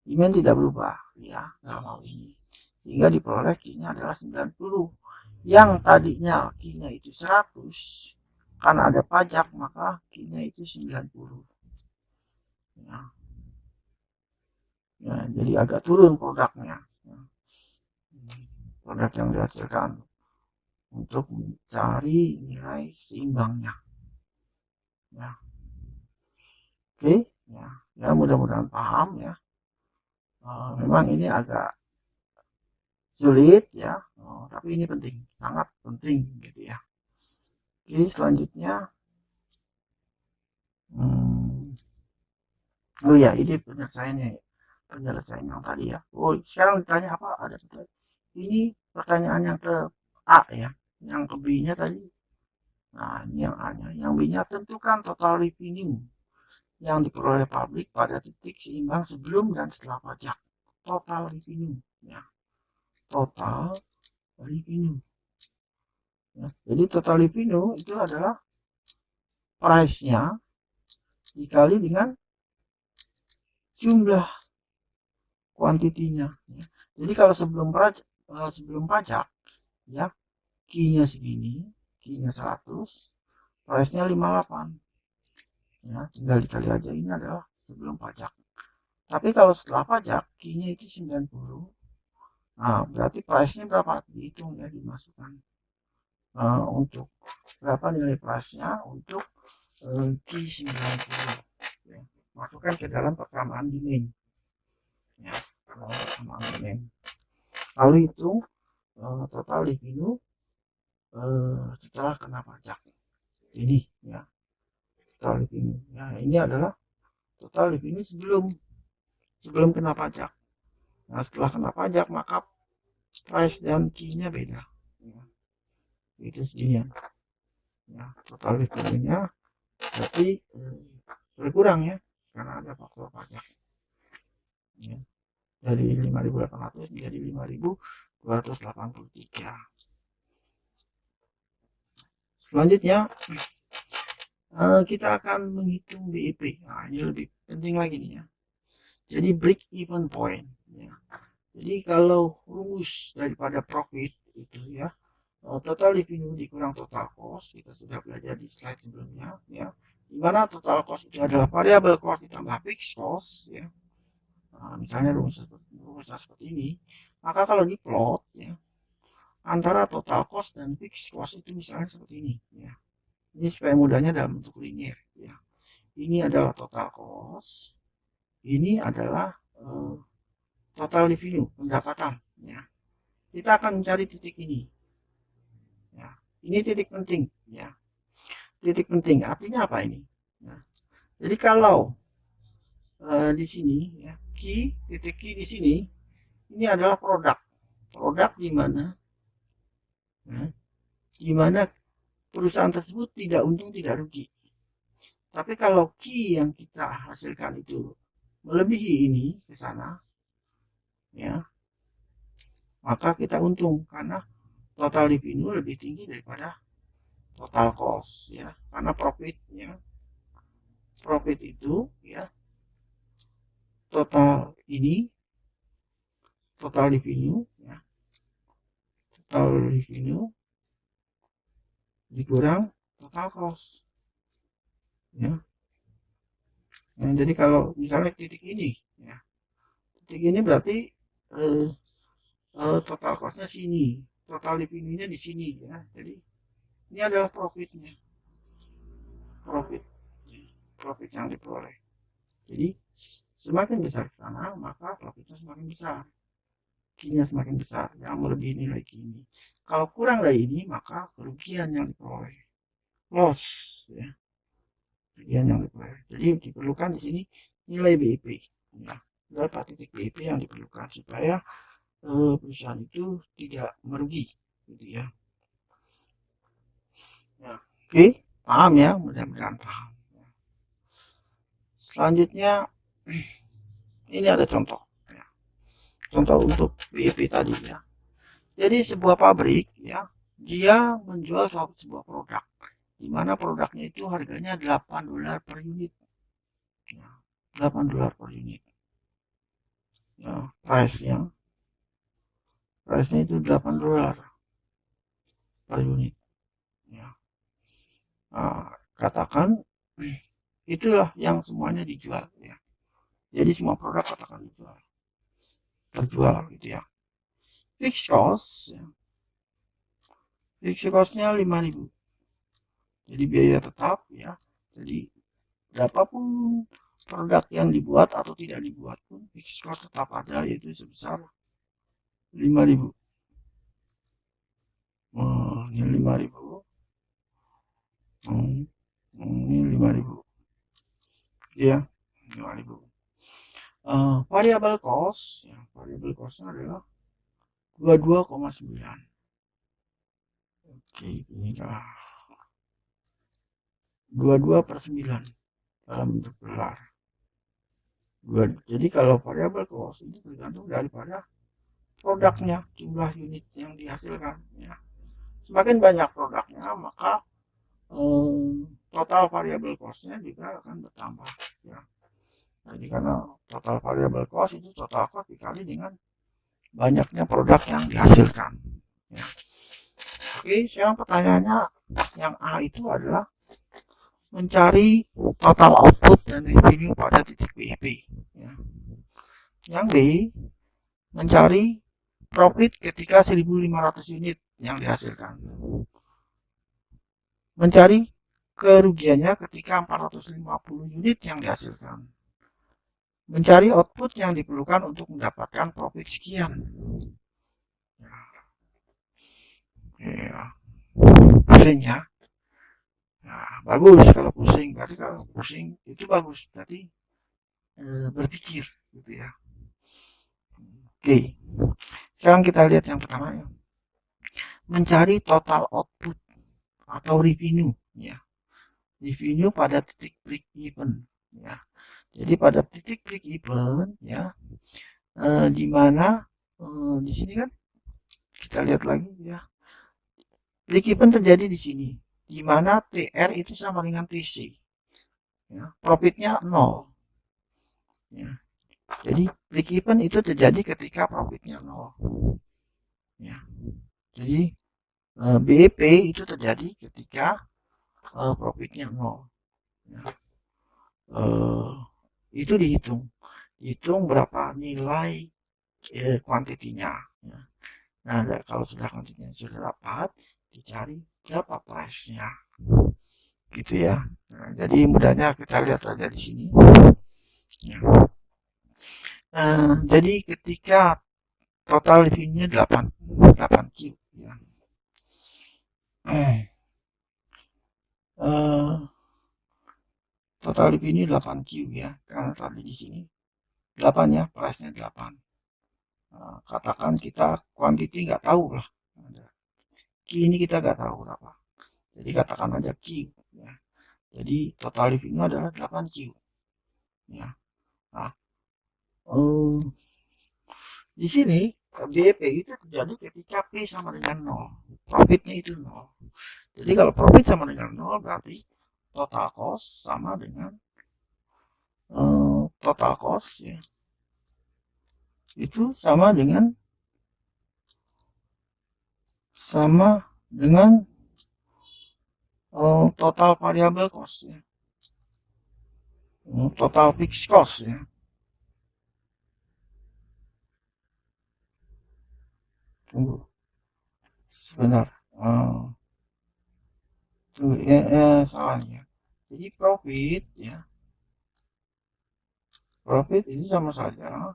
Demand tidak berubah, ya, dalam hal ini. Sehingga diperoleh Q-nya adalah 90. Yang tadinya Q-nya itu 100, karena ada pajak maka Q-nya itu 90. Ya. Ya, jadi agak turun produknya. Ya. Produk yang dihasilkan untuk mencari nilai seimbangnya. Ya. Oke, ya, ya mudah-mudahan paham, ya. Memang ini agak sulit, ya, tapi ini penting, sangat penting, gitu ya. Oke, selanjutnya, oh ya, ini penyelesaian yang tadi, ya. Oh, sekarang ditanya apa? Ada ini pertanyaan yang ke A, ya, yang ke B-nya tadi. Nah, ini yang A-nya. Yang B-nya, tentukan total revenue yang diperoleh pabrik pada titik seimbang sebelum dan setelah pajak. Total revenue, ya. Total revenue. Ya. Jadi total revenue itu adalah price-nya dikali dengan jumlah kuantitinya. Ya. Jadi kalau sebelum pajak ya, Q-nya segini, Q-nya 100, price-nya 58. Ya, tinggal dikali aja, ini adalah sebelum pajak. Tapi kalau setelah pajak, Q-nya itu 90. Nah, berarti price-nya berapa? Dihitung ya, dimasukkan. Untuk berapa nilai price-nya untuk Q90. Ya, masukkan ke dalam persamaan demand. Ya, persamaan demand. Lalu hitung total revenue setelah kena pajak. Ini ya, total revenue. Nah, ini adalah total revenue sebelum kena pajak. Nah, setelah kena pajak maka price dan Q-nya beda. Ya, itu segini ya, total revenue-nya berarti berkurang ya karena ada faktor pajak. Ya, dari 5.800 menjadi 5.283. Selanjutnya kita akan menghitung BEP. Nah, ini lebih penting lagi nih ya. Jadi break even point. Ya. Jadi kalau rumus daripada profit itu ya, total revenue dikurang total cost, kita sudah belajar di slide sebelumnya ya. Dimana total cost itu adalah variable cost ditambah fixed cost ya. Nah, misalnya rumusnya seperti ini, maka kalau diplot ya, antara total cost dan fixed cost itu misalnya seperti ini ya. Ini supaya mudahnya dalam bentuk linear ya. Ini adalah total cost, ini adalah total revenue, pendapatan ya. Kita akan mencari titik ini ya. Ini titik penting ya. Titik penting artinya apa ini ya. Jadi kalau di sini ya, titik key di sini ini adalah produk di mana ya, di mana perusahaan tersebut tidak untung tidak rugi. Tapi kalau key yang kita hasilkan itu melebihi ini ke sana ya, maka kita untung karena total revenue lebih tinggi daripada total cost ya, karena profit itu ya, total revenue ya, total revenue dikurang total cost ya. Nah, jadi kalau misalnya titik ini ya, titik ini berarti total costnya sini, total revenue-nya di sini ya. Jadi ini adalah profitnya, profit yang diperoleh. Jadi semakin besar sana maka profitnya semakin besar, Q-nya semakin besar yang melebihi nilai Q ini. Kalau kurang dari ini maka kerugian yang diperoleh, loss ya, kerugian yang diperoleh. Jadi diperlukan di sini nilai BEP ya, berapa titik BEP yang diperlukan supaya perusahaan itu tidak merugi gitu ya. Oke, paham ya, mudah-mudahan paham. Selanjutnya ini ada contoh ya. Contoh untuk BEP tadi ya. Jadi sebuah pabrik ya, dia menjual sebuah produk di mana produknya itu harganya $8 per unit ya, $8 per unit ya, price-nya itu $8 per unit ya. Nah, katakan itulah yang semuanya dijual ya. Jadi semua produk katakan terjual gitu ya. Fixed cost ya. Fixed cost-nya 5.000. Jadi biaya tetap ya. Jadi berapapun produk yang dibuat atau tidak dibuat pun fixed cost tetap ada, yaitu sebesar 5.000. Ini 5.000. Ini 5.000. Ya, 5.000. Variable cost ya, variable cost-nya adalah 22,9. Oke, ini adalah 22/9 dalam bentuk dolar. Jadi kalau variable cost itu tergantung daripada produknya, jumlah unit yang dihasilkan ya. Semakin banyak produknya, maka total variable cost-nya juga akan bertambah ya. Jadi karena total variable cost itu total cost dikali dengan banyaknya produk yang dihasilkan ya. Oke, sekarang pertanyaannya yang A itu adalah mencari total output dan revenue pada titik BIP ya. Yang B mencari profit ketika 1.500 unit yang dihasilkan, mencari kerugiannya ketika 450 unit yang dihasilkan, mencari output yang diperlukan untuk mendapatkan profit sekian ya. Pusing ya. Nah, bagus kalau pusing, berarti kalau pusing itu bagus, berarti berpikir gitu ya. Oke, sekarang kita lihat yang pertama ya, mencari total output atau revenue ya, revenue pada titik break even ya. Jadi pada titik break even ya, di mana di sini kan kita lihat lagi ya, break even terjadi di sini, di mana TR itu sama dengan TC ya, profitnya 0 ya. Jadi break even itu terjadi ketika profitnya 0 ya. Jadi BEP itu terjadi ketika profitnya 0 ya. Itu dihitung berapa nilai kuantitinya ya. Nah, kalau sudah kuantitinya sudah dapat, dicari berapa price-nya gitu ya. Nah, jadi mudahnya kita lihat saja di sini ya. Jadi ketika total revenue 8 Q ya. Total revenue 8 Q ya, karena tadi di sini 8 ya, price-nya 8. Katakan kita quantity nggak tahu lah, Q ini kita nggak tahu berapa, jadi katakan aja Q ya. Jadi total revenue adalah 8 Q ya. Nah, di sini BEP itu terjadi ketika P sama dengan 0, profitnya itu 0. Jadi kalau profit sama dengan 0 berarti total cost sama dengan total cost ya, itu sama dengan total variable cost ya, total fixed cost ya. Tunggu sebentar, tunggu ya, salahnya. Jadi profit ya, profit ini sama saja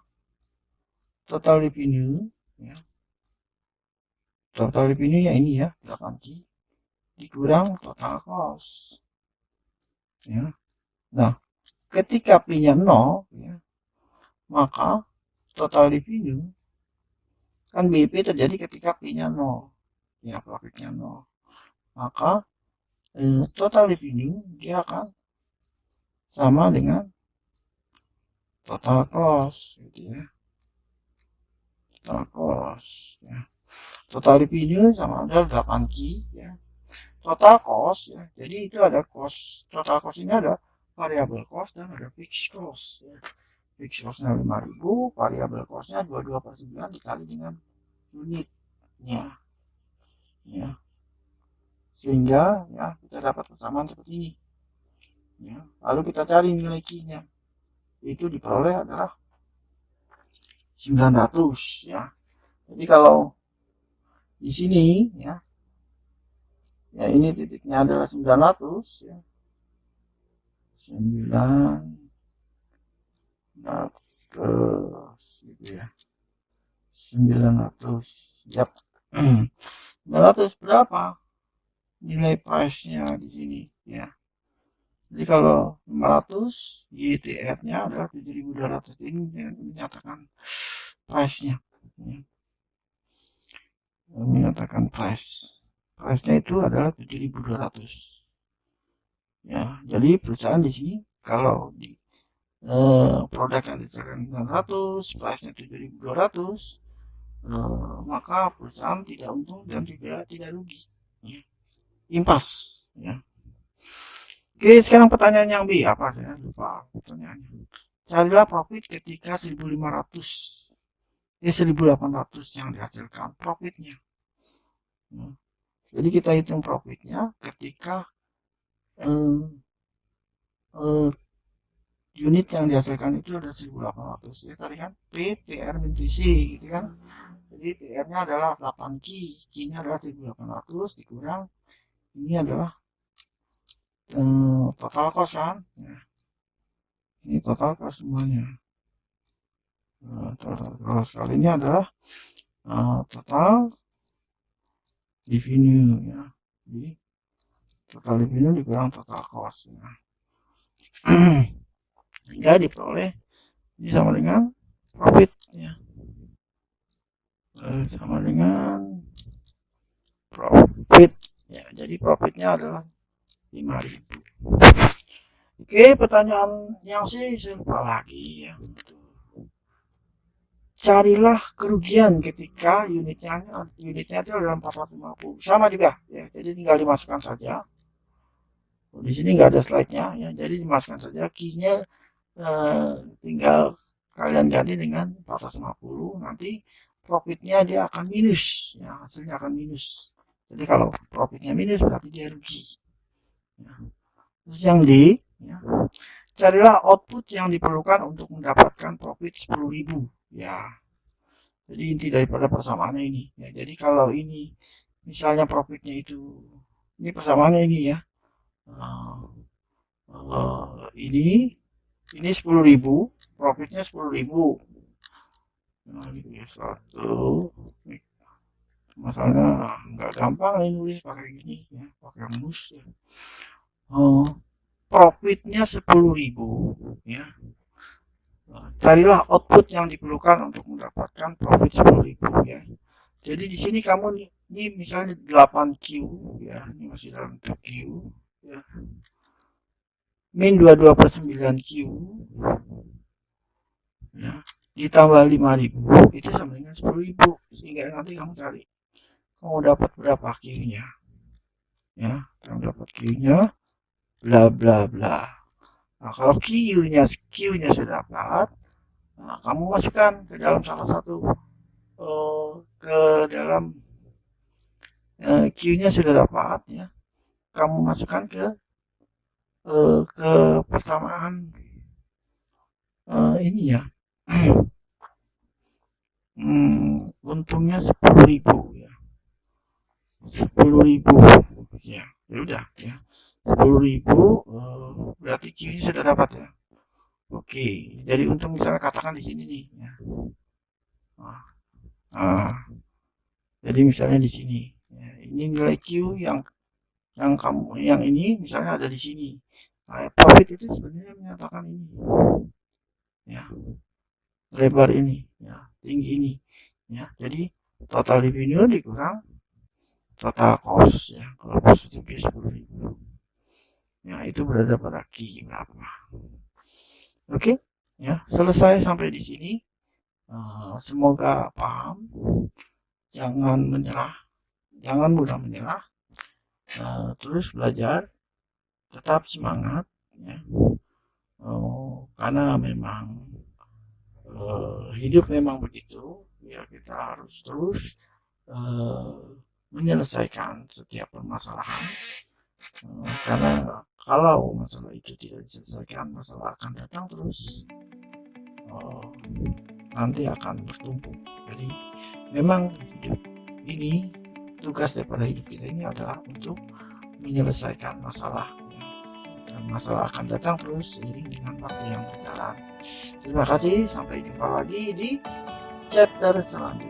total revenue ya, total revenue ya ini ya 8 Q dikurang total cost ya. Nah, ketika P-nya 0 ya, maka total revenue kan BIP terjadi ketika P-nya 0 ya, profitnya 0, maka total revenue dia akan sama dengan total cost gitu ya, total cost ya. Total revenue sama ada 8 Q ya, total cost ya. Jadi itu ada cost, total cost ini ada variable cost dan ada fixed cost ya. Fixed costnya 5.000, variable costnya 22/9 dikali dengan unitnya ya, sehingga ya kita dapat persamaan seperti ini ya. Lalu kita cari nilai Q-nya, itu diperoleh adalah 900 ya. Jadi kalau di sini ya, ya ini titiknya adalah 900 ya, 900 gitu ya, 900 yap. 900 berapa nilai price-nya di sini ya. Jadi kalau 500 YTR-nya adalah 7.200, ini menyatakan price-nya ya. Menyatakan price-nya itu adalah 7.200 ya. Jadi perusahaan di sini kalau di produk yang disediakan 900, price-nya 7.200, maka perusahaan tidak untung dan tidak rugi ya. Impas ya. Oke, sekarang pertanyaan yang B apa, saya lupa pertanyaannya. Carilah profit ketika 1500 1800 yang dihasilkan profitnya. Jadi kita hitung profitnya ketika unit yang dihasilkan itu ada 1800 ya, tadi kan P, TR, min TC gitu kan. Jadi TR nya adalah 8 Q nya adalah 1800 dikurang ini adalah total cost kan ya. Ini total cost semuanya. Total cost kali ini adalah total revenue ya. Jadi total revenue dikurang total cost ya. Sehingga diperoleh ini sama dengan profit ya, sama dengan profit ya. Jadi profitnya adalah 5.000. Oke, pertanyaan yang C lupa lagi ya. Carilah kerugian ketika unitnya itu adalah 450. Sama juga ya. Jadi tinggal dimasukkan saja. Di sini nggak ada slide-nya ya. Jadi dimasukkan saja key-nya, tinggal kalian ganti dengan 450. Nanti profitnya dia akan minus ya, hasilnya akan minus. Jadi kalau profitnya minus berarti dia rugi ya. Terus yang D ya, carilah output yang diperlukan untuk mendapatkan profit 10.000 ya. Jadi inti daripada persamaannya ini ya. Jadi kalau ini misalnya profitnya itu ini persamaannya ini ya, ini 10.000, profitnya 10.000. Nah, ini satu. Masalahnya nggak gampang ini nulis pakai gini ya, pakai mus ya. Profitnya 10.000 ya. Carilah output yang diperlukan untuk mendapatkan profit 10.000 ya. Jadi di sini kamu ini misalnya 8Q ya, ini masih dalam Q ya. Min 22/9Q ya, ditambah 5.000 itu sama dengan 10.000. Sehingga nanti kamu cari kamu dapat berapa Q-nya ya, kamu dapat Q-nya bla bla bla. Nah, kalau Q-nya sudah dapat, nah, kamu masukkan ke dalam salah satu ke dalam Q-nya sudah dapat ya, kamu masukkan ke persamaan ini ya. Untungnya 10.000 ya, 10.000 ya. Ya udah ya, 10.000 berarti Q-nya sudah dapat ya. Oke, jadi untung misalnya katakan di sini nih ya. Jadi misalnya di sini ya, ini nilai Q yang kamu yang ini misalnya ada di sini. Nah, profit itu sebenarnya menyatakan ini ya, lebar ini ya, tinggi ini ya. Jadi total revenue dikurang total cost ya. Kalau positif 10.000 ya, itu berada pada Q berapa. Oke ya, selesai sampai di sini. Semoga paham. Jangan menyerah, jangan mudah menyerah, terus belajar, tetap semangat ya. Karena memang hidup memang begitu ya, kita harus terus menyelesaikan setiap permasalahan, karena kalau masalah itu tidak diselesaikan, masalah akan datang terus, nanti akan bertumpuk. Jadi memang hidup ini, tugas daripada hidup kita ini adalah untuk menyelesaikan masalah ya. Dan masalah akan datang terus seiring dengan waktu yang berjalan. Terima kasih, sampai jumpa lagi di chapter selanjutnya.